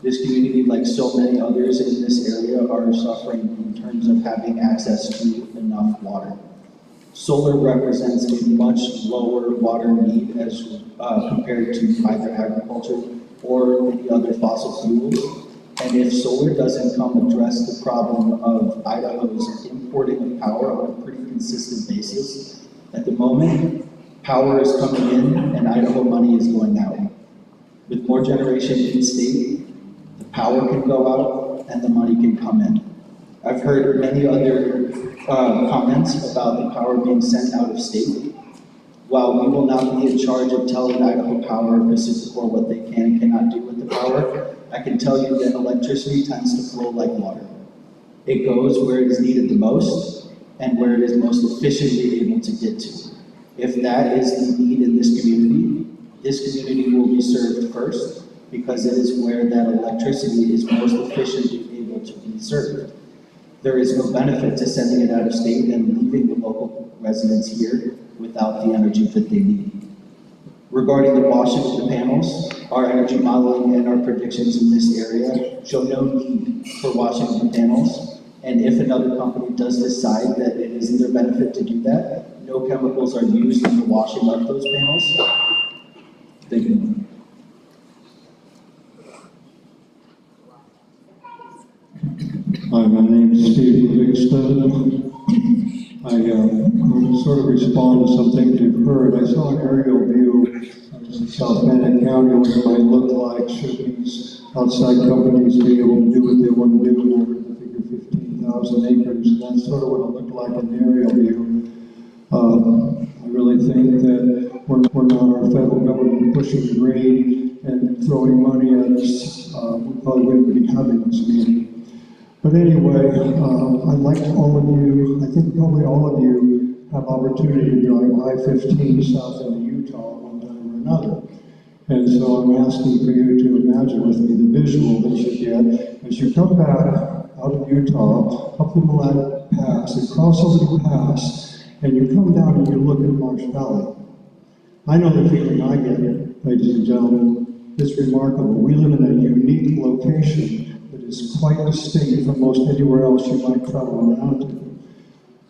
this community, like so many others in this area, are suffering in terms of having access to enough water. Solar represents a much lower water need as compared to either agriculture or any other fossil fuels. And if solar doesn't come address the problem of Idaho's importing of power on a pretty consistent basis, at the moment, power is coming in and Idaho money is going out. With more generation in state, the power can go out and the money can come in. I've heard many other comments about the power being sent out of state. While we will not be in charge of telling Idaho Power or Pacificor what they can and cannot do with the power, I can tell you that electricity tends to flow like water. It goes where it is needed the most and where it is most efficiently able to get to. If that is the need in this community will be served first because it is where that electricity is most efficiently able to be served. There is no benefit to sending it out of state and leaving the local residents here without the energy that they need. Regarding the washing of the panels, our energy modeling and our predictions in this area show no need for washing of the panels. And if another company does decide that it is in their benefit to do that, no chemicals are used in the washing of those panels. Thank you. Hi, my name is Steve Livingston. I sort of respond to some things you've heard. I saw an aerial view of South Bannock County, what it might look like should these outside companies be able to do what they want to do. And I heard the figure 15,000 acres, and that's sort of what it looked like in the aerial view. I really think that we're not our federal government pushing green and throwing money at us. We probably wouldn't be having this meeting. But anyway, I'd like all of you, I think probably all of you have opportunity to drive I-15 south into Utah one time or another. And so I'm asking for you to imagine with me the visual that you get as you come back out of Utah, up the Millet Pass, and cross over the pass, and you come down and you look at Marsh Valley. I know the feeling I get, ladies and gentlemen. It's remarkable. We live in a unique location that is quite distinct from most anywhere else you might travel around to.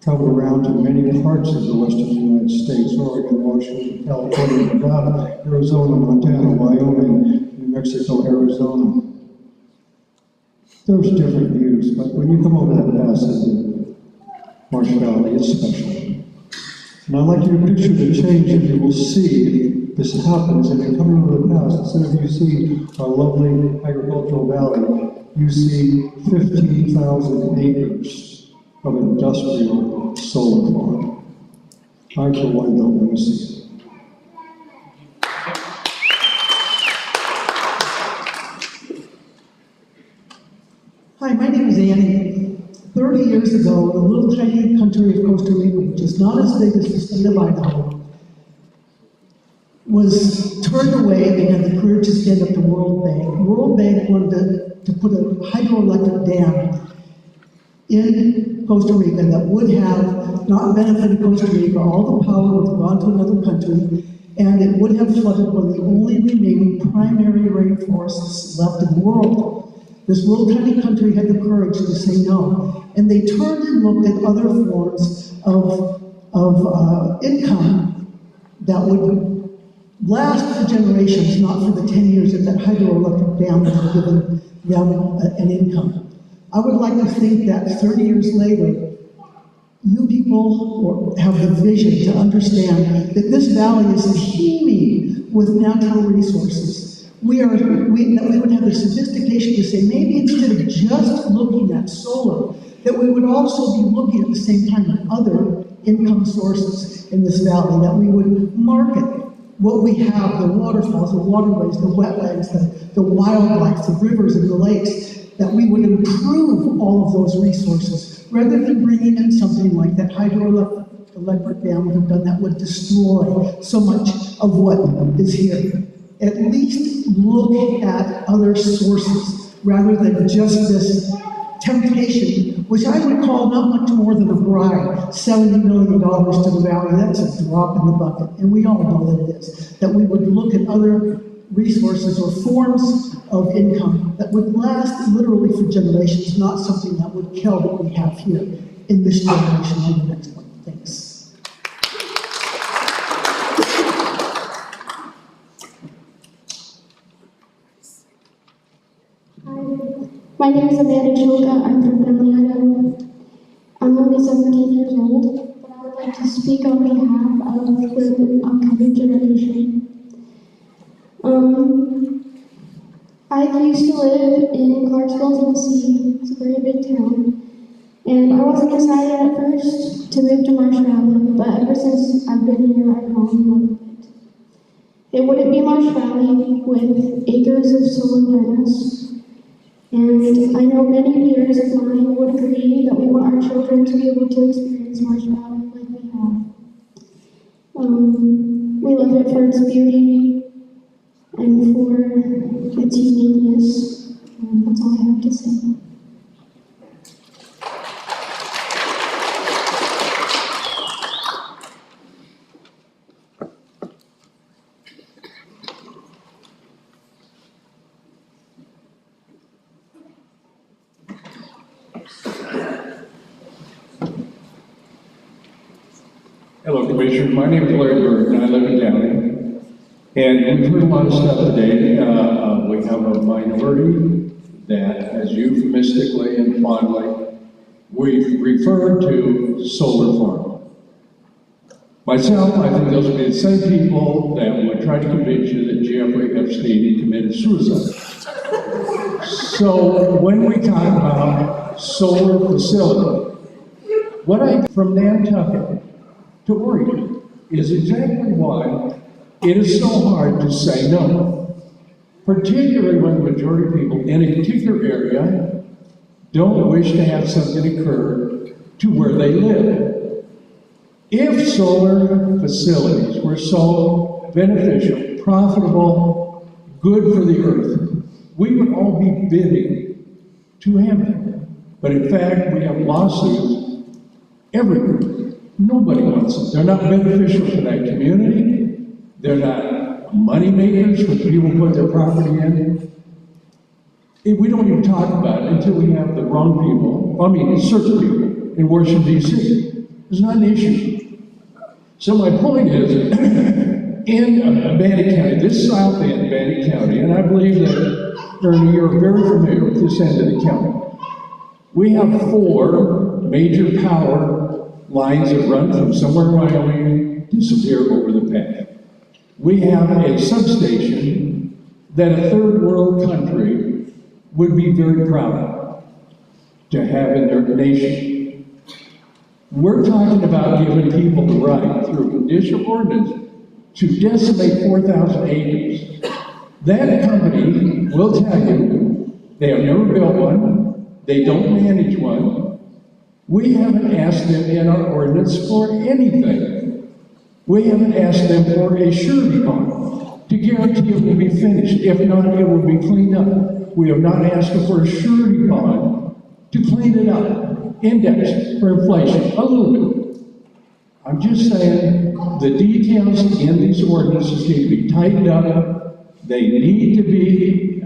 Travel around to many parts of the western United States, Oregon, Washington, California, Nevada, Arizona, Montana, Wyoming, New Mexico, Arizona. There's different views, but when you come over that pass into Marsh Valley, it's special. And I'd like you to picture the change that you will see if this happens, and you come over the pass, instead of you see our lovely agricultural valley, you see 15,000 acres of industrial solar farm. I, for one, don't want to see it. Hi, my name is Annie. 30 years ago, the little tiny country of Costa Rica, which is not as big as the state of Idaho, was turned away. They had the courage to stand up to World Bank. World Bank wanted to put a hydroelectric dam in Costa Rica that would have not benefited Costa Rica. All the power would have gone to another country, and it would have flooded one of the only remaining primary rainforests left in the world. This little tiny country had the courage to say no, and they turned and looked at other forms of income that would last for generations, not for the 10 years that that hydroelectric dam would have given them an income. I would like to think that 30 years later, you people have the vision to understand that this valley is teeming with natural resources. We would have the sophistication to say maybe instead of just looking at solar, that we would also be looking at the same time at other income sources in this valley, that we would market what we have, the waterfalls, the waterways, the wetlands, the wildlife, the rivers and the lakes, that we would improve all of those resources rather than bringing in something like that hydroelectric dam would have done that would destroy so much of what is here. At least look at other sources rather than just this temptation, which I would call not much more than a bribe, $70 million to the valley. That's a drop in the bucket, and we all know that it is. That we would look at other resources or forms of income that would last literally for generations, not something that would kill what we have here in this generation and the next one. Thanks. My name is Amanda Chilka. I'm from Finland, Idaho. I'm only 17 years old, but I would like to speak on behalf of the upcoming generation. I used to live in Clarksville, Tennessee. It's a very big town. And I wasn't excited at first to move to Marsh Valley, but ever since I've been here, I've grown to love it. It wouldn't be Marsh Valley with acres of solar panels. And I know many peers of mine would agree that we want our children to be able to experience Marsh Valley like we have. We love it for its beauty and for its uniqueness. And that's all I have to say. Hello, Commissioners. My name is Larry Burke, and I live in Downey. And we've heard a lot of stuff today. We have a minority that, as euphemistically and fondly, we've referred to solar farm. Myself, I think those would be the same people that would try to convince you that Jeffrey Epstein committed suicide. So when we talk about solar facility, what I from Nantucket to Oregon is exactly why it is so hard to say no, particularly when the majority of people in a particular area don't wish to have something occur to where they live. If solar facilities were so beneficial, profitable, good for the earth, we would all be bidding to have them. But in fact, we have lawsuits everywhere. Nobody wants them. They're not beneficial to that community. They're not money makers when people put their property in. We don't even talk about it until we have the wrong people, certain people in Washington, D.C. It's not an issue. So my point is, in Bannock County, this south end, Bannock County, and I believe that, Ernie, you're very familiar with this end of the county. We have 4 major power lines that run from somewhere in Wyoming, disappear over the path. We have a substation that a third world country would be very proud of to have in their nation. We're talking about giving people the right through a conditional ordinance to decimate 4,000 acres. That company will tell you they have never built one, they don't manage one. We haven't asked them in our ordinance for anything. We haven't asked them for a surety bond to guarantee it will be finished. If not, it will be cleaned up. We have not asked them for a surety bond to clean it up, indexed for inflation, a little bit. I'm just saying the details in these ordinances need to be tightened up. They need to be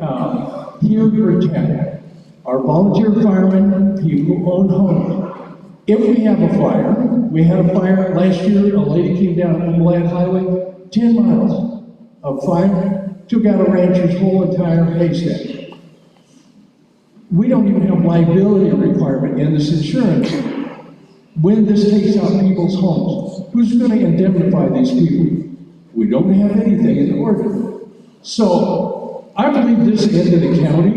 here to protect our volunteer firemen, people who own homes. If we have a fire, we had a fire last year, a lady came down on the land highway, 10 miles of fire, took out a rancher's whole entire haystack. We don't even have liability requirement in this insurance when this takes out people's homes. Who's going to indemnify these people? We don't have anything in the ordinance. So I believe this end of the county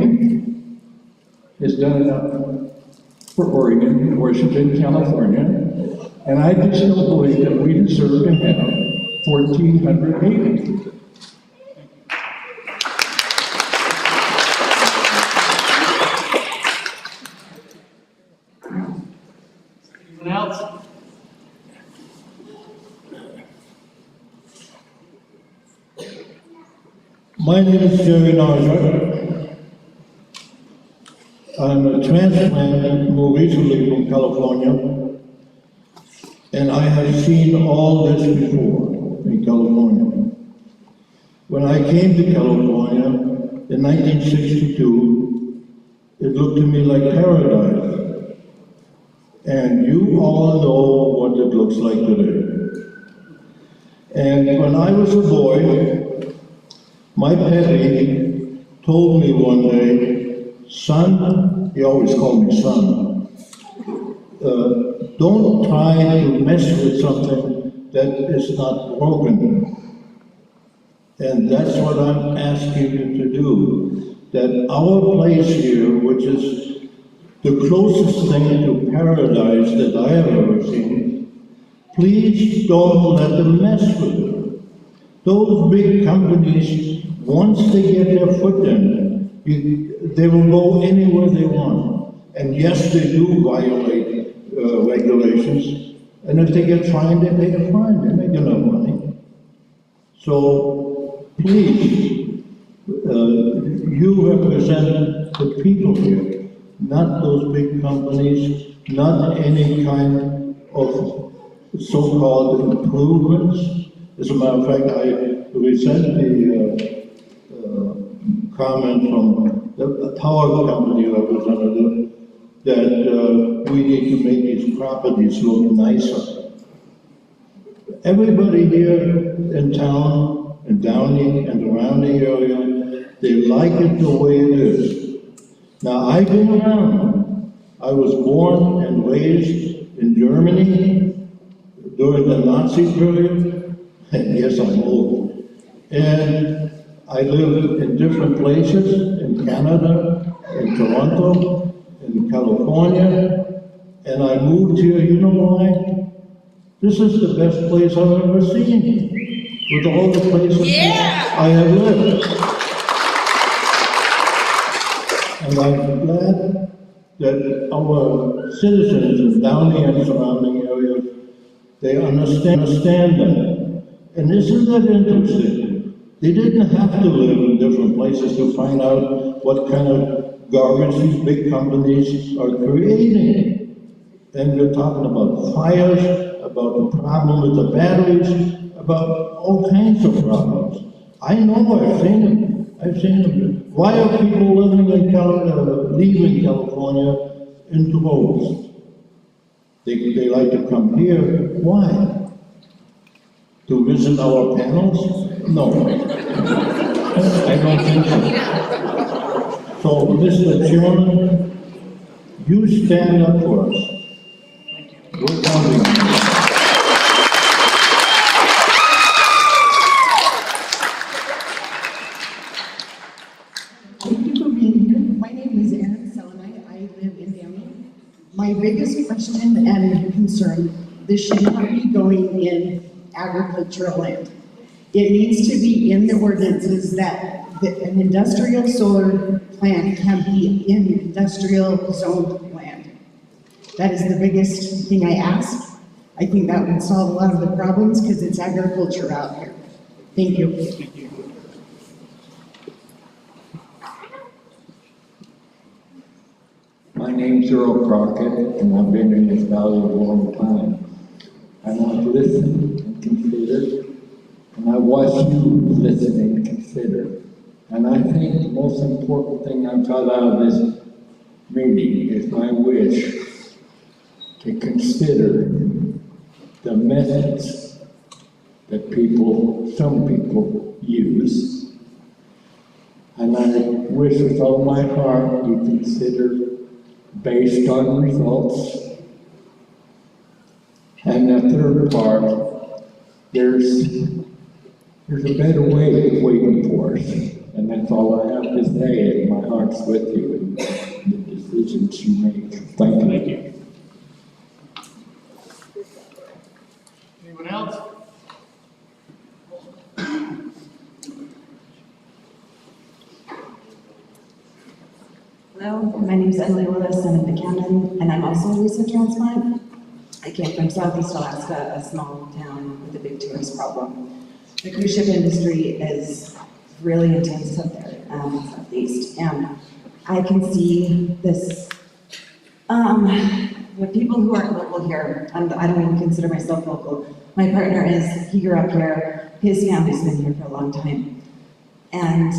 has done enough for Oregon, Washington, California, and I just don't believe that we deserve to have 1,400 acres. Anyone else? My name is Jerry Narger. I'm a transplant more recently from California, and I have seen all this before in California. When I came to California in 1962, it looked to me like paradise. And you all know what it looks like today. And when I was a boy, my pappy told me one day, son, he always called me son, don't try to mess with something that is not broken. And that's what I'm asking you to do. That our place here, which is the closest thing to paradise that I have ever seen. Please don't let them mess with it. Those big companies, once they get their foot in, they will go anywhere they want. And yes, they do violate regulations. And if they get fined, they pay a fine. They make enough money. So please, you represent the people here, not those big companies, not any kind of so-called improvements. As a matter of fact, I resent the comment from the power company representative that we need to make these properties look nicer. Everybody here in town, in Downey and around the area, they like it the way it is. Now, I've been around. I was born and raised in Germany during the Nazi period. And yes, I'm old. And I lived in different places, in Canada, in Toronto, in California, and I moved here, you know why? This is the best place I've ever seen, with all the places I have lived. And I'm glad that our citizens in Downey and surrounding areas, they understand that. And isn't that interesting? They didn't have to live in different places to find out what kind of garbage these big companies are creating. And we're talking about fires, about the problem with the batteries, about all kinds of problems. I know, I've seen them. I've seen them. Why are people living in leaving California in droves? They like to come here. Why? To visit our panels? No. I don't think so. So, Mr. Chairman, you stand up for us. We're counting on you. Thank you for being here. My name is Erin Selenite. I live in Downey. My biggest question and concern, this should not be going in agricultural land. It needs to be in the ordinances that an industrial solar plant can be in industrial zoned land. That is the biggest thing I ask. I think that would solve a lot of the problems because it's agriculture out here. Thank you. My name's Earl Crockett, and I've been in this valley a long time. And I've listened and considered, and I watched you listen and consider. And I think the most important thing I've got out of this meeting is my wish to consider the methods that some people use. And I wish with all my heart you consider based on results. And the third part, there's a better way waiting for us. And that's all I have to say, and my heart's with you in the decisions you make. Thank you. Thank you. Anyone else? Hello, my name is Emily Willis, I'm in Buchanan, and I'm also a recent transplant. I came from Southeast Alaska, a small town with a big tourist problem. The cruise ship industry is really intense up there, southeast, and I can see this, the people who aren't local here, I don't even consider myself local. My partner is, he grew up here, his family's been here for a long time. And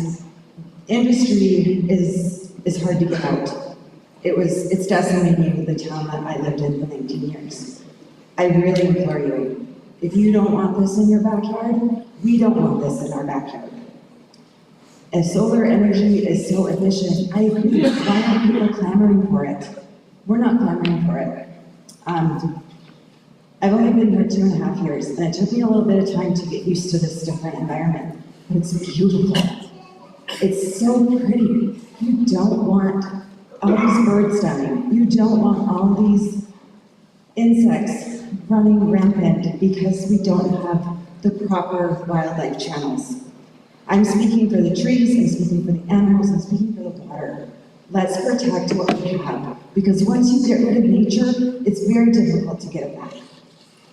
industry is hard to get out. It's decimating the town that I lived in for 19 years. I really implore you, if you don't want this in your backyard, we don't want this in our backyard. If solar energy is so efficient, I agree, why aren't people clamoring for it? We're not clamoring for it. I've only been here 2.5 years, and it took me a little bit of time to get used to this different environment, but it's beautiful. It's so pretty. You don't want all these birds dying. You don't want all these insects running rampant because we don't have the proper wildlife channels. I'm speaking for the trees, I'm speaking for the animals, I'm speaking for the water. Let's protect what we have, because once you get rid of nature, it's very difficult to get it back.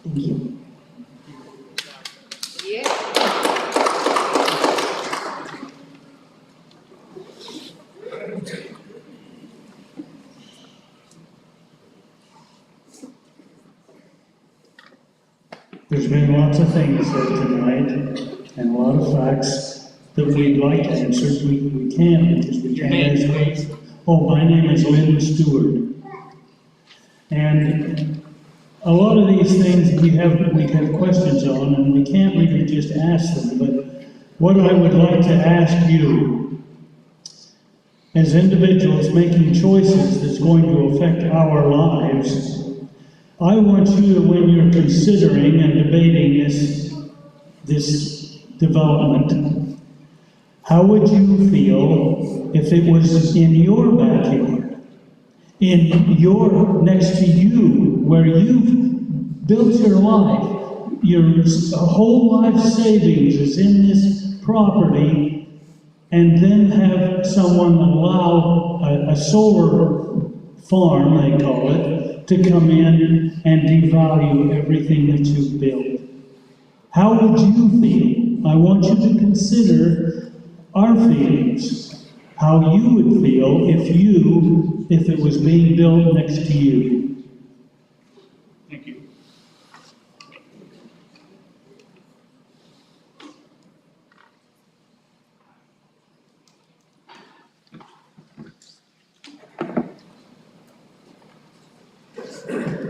Thank you. There's been lots of things said tonight, and a lot of facts that we'd like to answer. We can't, because we can't answer. Oh, my name is Lynn Stewart. And a lot of these things we have questions on, and we can't really just ask them, but what I would like to ask you, as individuals making choices that's going to affect our lives, I want you to, when you're considering and debating this development, how would you feel if it was in your backyard, next to you, where you've built your life, your whole life savings is in this property, and then have someone allow a solar farm, they call it, to come in and devalue everything that you've built? How would you feel? I want you to consider our feelings, how you would feel if it was being built next to you. Thank you.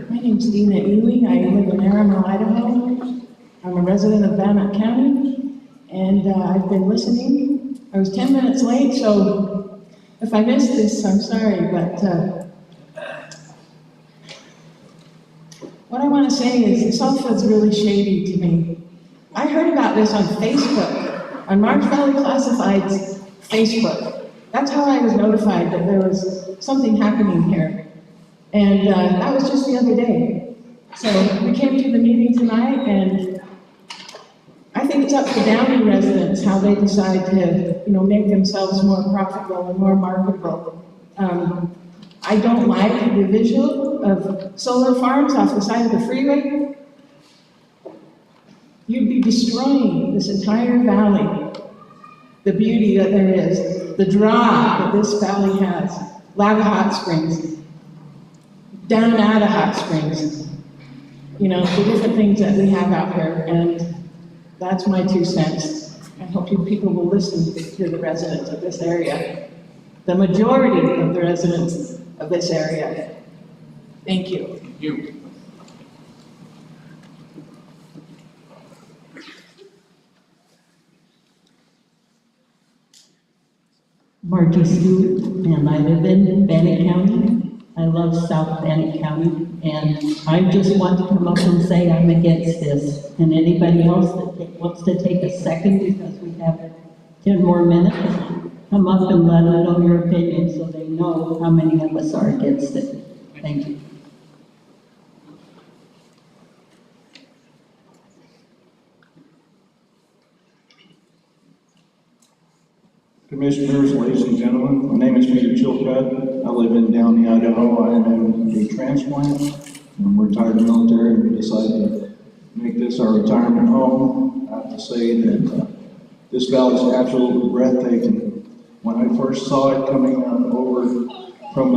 My name's Dina Ewing. I live in Aramo, Idaho. I'm a resident of Bannock County, and I've been listening. I was 10 minutes late, so if I missed this, I'm sorry, but what I want to say is this all feels really shady to me. I heard about this on Facebook, on Marsh Valley Classified's Facebook. That's how I was notified that there was something happening here. And that was just the other day. So we came to the meeting tonight, and I think it's up to Downey residents how they decide to, make themselves more profitable and more marketable. I don't like the visual of solar farms off the side of the freeway. You'd be destroying this entire valley, the beauty that there is, the draw that this valley has, Lava Hot Springs, Down Ada Hot Springs, the different things that we have out here, and that's my 2 cents. I hope you people will listen to the residents of this area, the majority of the residents of this area. Thank you. Thank you. Margie Stewart, and I live in Bannock County. I love South Bannock County, and I just want to come up and say I'm against this. And anybody else that wants to take a second, because we have 10 more minutes, come up and let them know your opinion so they know how many of us are against it. Thank you. Commissioners, ladies and gentlemen, my name is Peter Chilcutt. I live in Downey, Idaho. I am in a transplant. I'm a retired military. We decided to make this our retirement home. I have to say that this valley is absolutely breathtaking. When I first saw it coming over from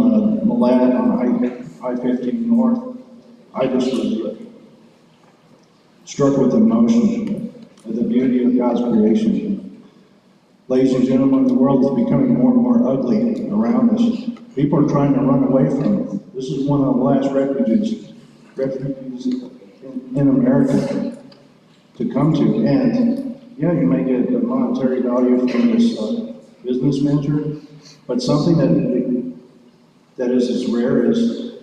Milan on I-15 North, I just was struck with emotion at the beauty of God's creation. Ladies and gentlemen, the world is becoming more and more ugly around us. People are trying to run away from it. This is one of the last refuges in America to come to. And yeah, you may get a monetary value from this business venture, but something that is as rare as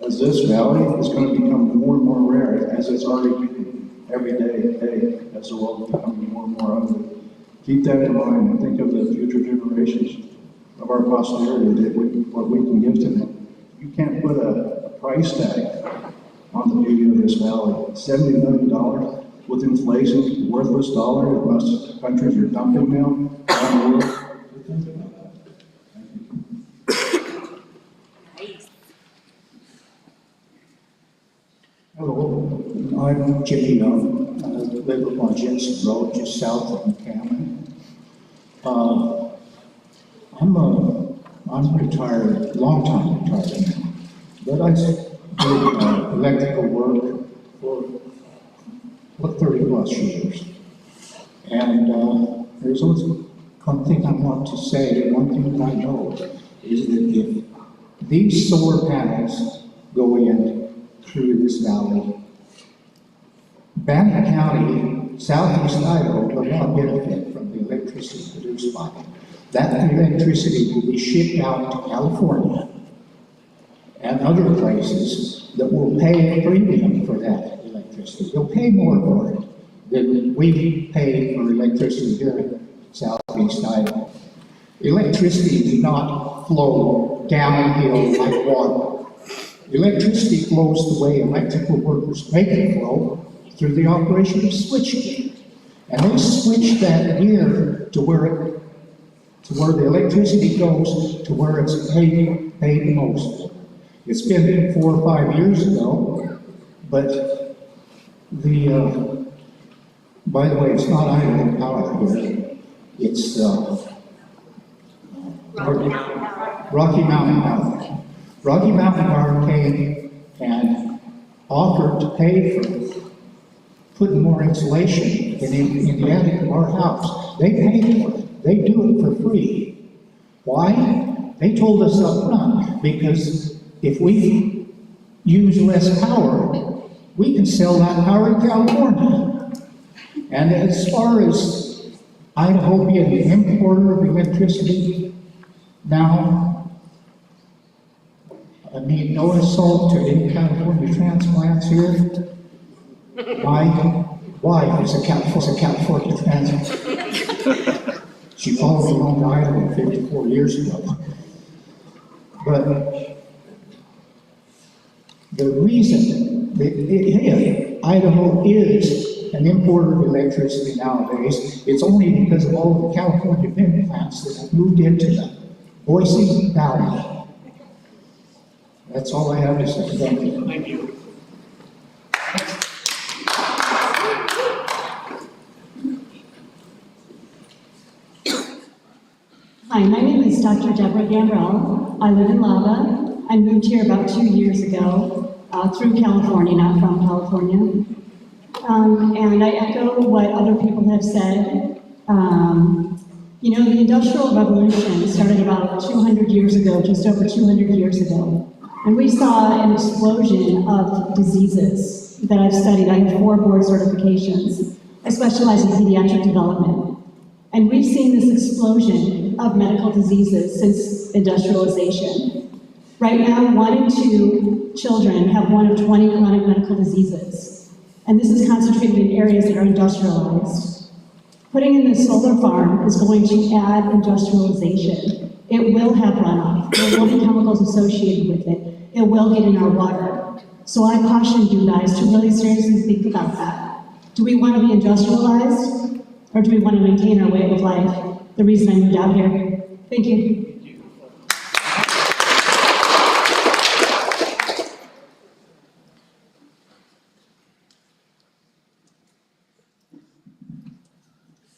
this valley is going to become more and more rare, as it's already getting every day as the world is becoming more and more ugly. Keep that in mind and think of the future generations. of our posterity that what we can give to them. You can't put a price tag on the beauty of this valley. $70 million with inflation, worthless dollar that most countries are dumping now around the world. Think about that. Hello, I'm Jimmy Young. I live on Jensen Road, just south of McCammon. I'm retired, long time retired now, but I did electrical work for 30 plus years. And there's always one thing I want to say, one thing that I know is that if these solar panels go in through this valley, Bannock County, southeast Idaho, will not benefit from the electricity produced by it. That electricity will be shipped out to California and other places that will pay a premium for that electricity. They'll pay more for it than we pay for electricity here in southeast Idaho. Electricity does not flow downhill like water. Electricity flows the way electrical workers make it flow, through the operation of switching. And they switch that gear to where the electricity goes to where it's paid the most. It's been 4 or 5 years ago, but by the way, it's not Idaho Power here. It's Rocky Mountain Power. Rocky Mountain Power came and offered to pay for putting more insulation in the attic of our house. They paid for it. They do it for free. Why? They told us up front, because if we use less power, we can sell that power in California. And as far as Idaho being an importer of electricity, now, I mean, no insult to any California transplants here. My wife is a California transplant. She followed along to Idaho 54 years ago. But the reason that Idaho is an importer of electricity nowadays, it's only because of all the California wind plants that have moved into the Boise Valley. That's all I have to say. Thank you. Thank you. Hi, my name is Dr. Deborah Gambrell. I live in Lava. I moved here about 2 years ago through California, not from California. And I echo what other people have said. You know, the Industrial Revolution started about 200 years ago, just over 200 years ago. And we saw an explosion of diseases that I've studied. I have 4 board certifications. I specialize in pediatric development. And we've seen this explosion of medical diseases since industrialization. Right now, 1 in 2 children have 1 of 20 chronic medical diseases. And this is concentrated in areas that are industrialized. Putting in this solar farm is going to add industrialization. It will have runoff. There will be chemicals associated with it. It will get in our water. So I caution you guys to really seriously think about that. Do we want to be industrialized? Or do we want to maintain our way of life? The reason I moved out here. Thank you.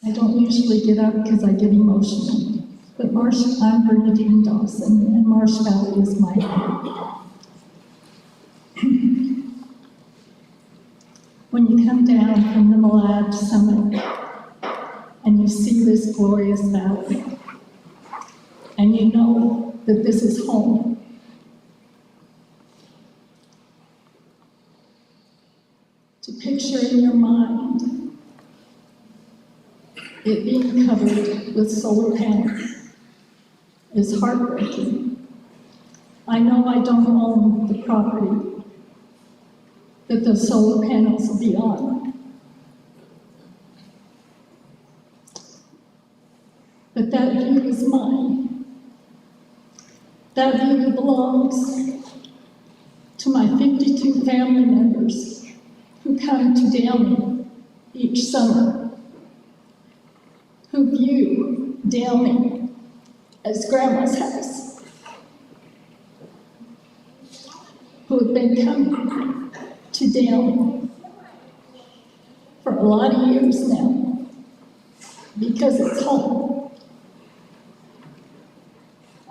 I don't usually get up because I get emotional. But I'm Bernadine Dawson, and Marsh Valley is my home. When you come down from the Malad Summit, and you see this glorious valley, and you know that this is home. To picture in your mind it being covered with solar panels is heartbreaking. I know I don't own the property that the solar panels will be on. But that view is mine. That view belongs to my 52 family members who come to Downing each summer, who view Downing as Grandma's house, who have been coming to Downing for a lot of years now, because it's home.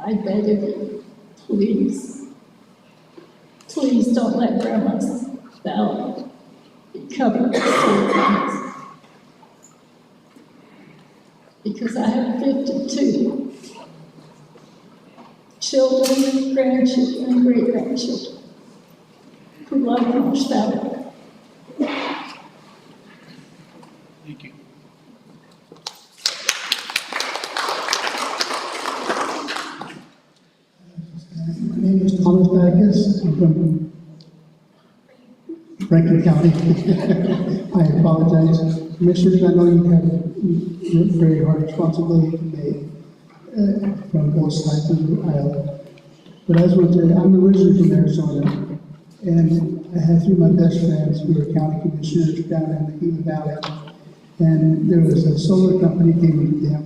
I beg of you, please, please don't let Grandma's valley be covered with solar panels. Because I have 52 children, grandchildren, and great-grandchildren who love Marsh Valley. Thank you. My name is Thomas Backus. I'm from Franklin County. I apologize. Commissioners, I know you have a very hard responsibility to make from both sides of the aisle. But I just want to tell you, I'm originally from Arizona, and I had three of my best friends who were county commissioners down in the Gila Valley. And there was a solar company came to them,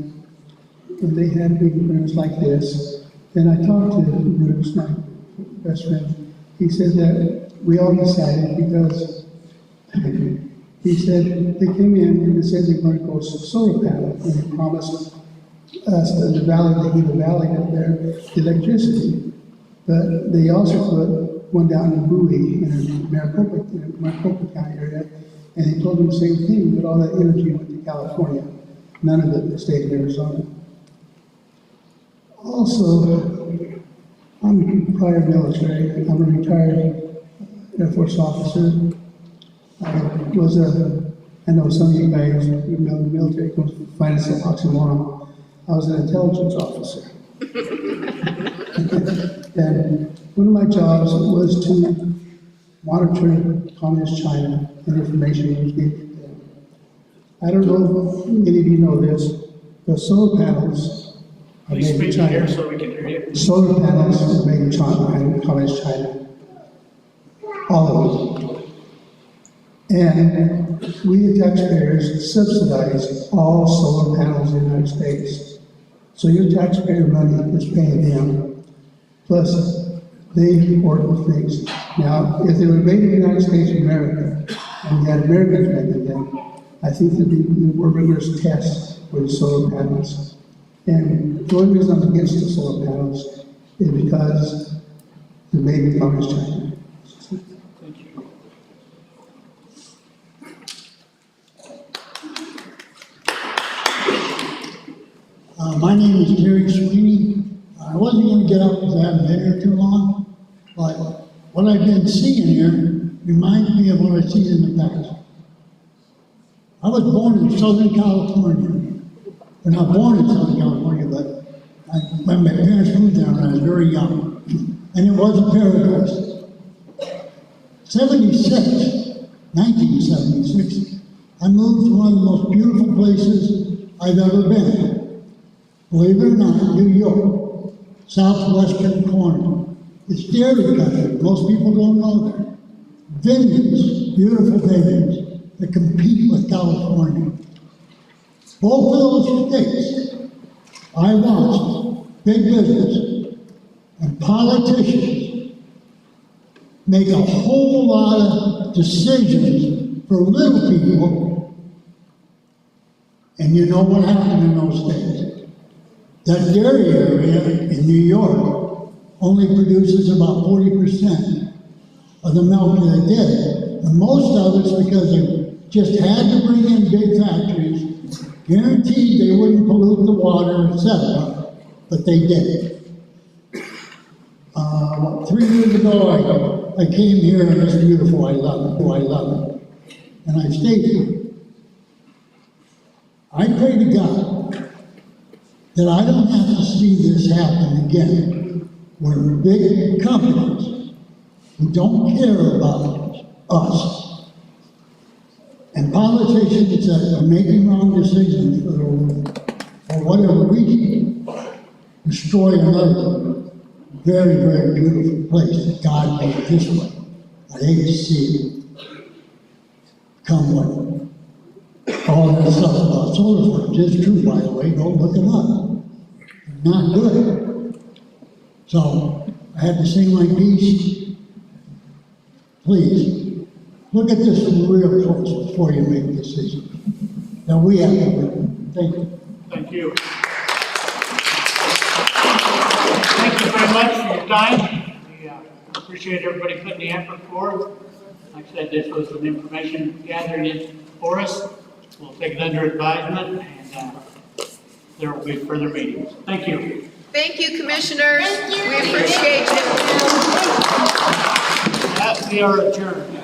and they had big agreements like this. And I talked to Bruce, my best friend. He said that we all decided because he said they came in and said they were going to go solar panels, and they promised us in the valley, the Gila Valley up there, electricity. But they also put one down in Bowie in Maricopa County area, and they told them the same thing, but all that energy went to California, none of it stayed in Arizona. Also, I'm prior military. I'm a retired Air Force officer. I know some of you guys in the military can find us an oxymoron. I was an intelligence officer. And one of my jobs was to monitor communist China and information that was given to them. I don't know if any of you know this, but solar panels are Please made in speak China. here so we can hear you. Solar panels are made in China and communist China. All of them. And we, the taxpayers, subsidize all solar panels in the United States. So your taxpayer money is paying them, plus they order things. Now, if they were made in the United States of America, and we had Americans making them, I think there'd be more rigorous tests for the solar panels. And the only reason I'm against the solar panels is because they're made in communist China. Thank you. My name is Terry Sweeney. I wasn't going to get up because I haven't been here too long, but what I've been seeing here reminds me of what I've seen in the past. I was born in Southern California. Well, not born in Southern California, but when my parents moved there when I was very young, and it was a paradise. 1976, I moved to one of the most beautiful places I've ever been. Believe it or not, New York, southwestern corner. It's dairy country. Most people don't know that. Vineyards, beautiful vineyards that compete with California. Both of those states, I watched big business and politicians make a whole lot of decisions for little people, and you know what happened in those states. That dairy area in New York only produces about 40% of the milk that they did. And most of it's because they just had to bring in big factories, guaranteed they wouldn't pollute the water, etc., but they did. 3 years ago, I came here and it's beautiful. I love it. Oh, I love it. And I stayed here. I pray to God that I don't have to see this happen again, where big companies who don't care about us and politicians that are making wrong decisions for whatever reason destroy another. very, very beautiful place that God made this way. I hate to see it come what all that stuff about solar farms is true, by the way, don't look it up. Not good. So I had to sing my piece. Please, look at this real close before you make a decision. Now we have to do. Thank you. Thank you. Thank you very much for your time. We appreciate everybody putting the effort forward. Like I said, this was an information gathering for us. We'll take it under advisement, and there will be further meetings. Thank you. Thank you, commissioners. We appreciate you. We are adjourned.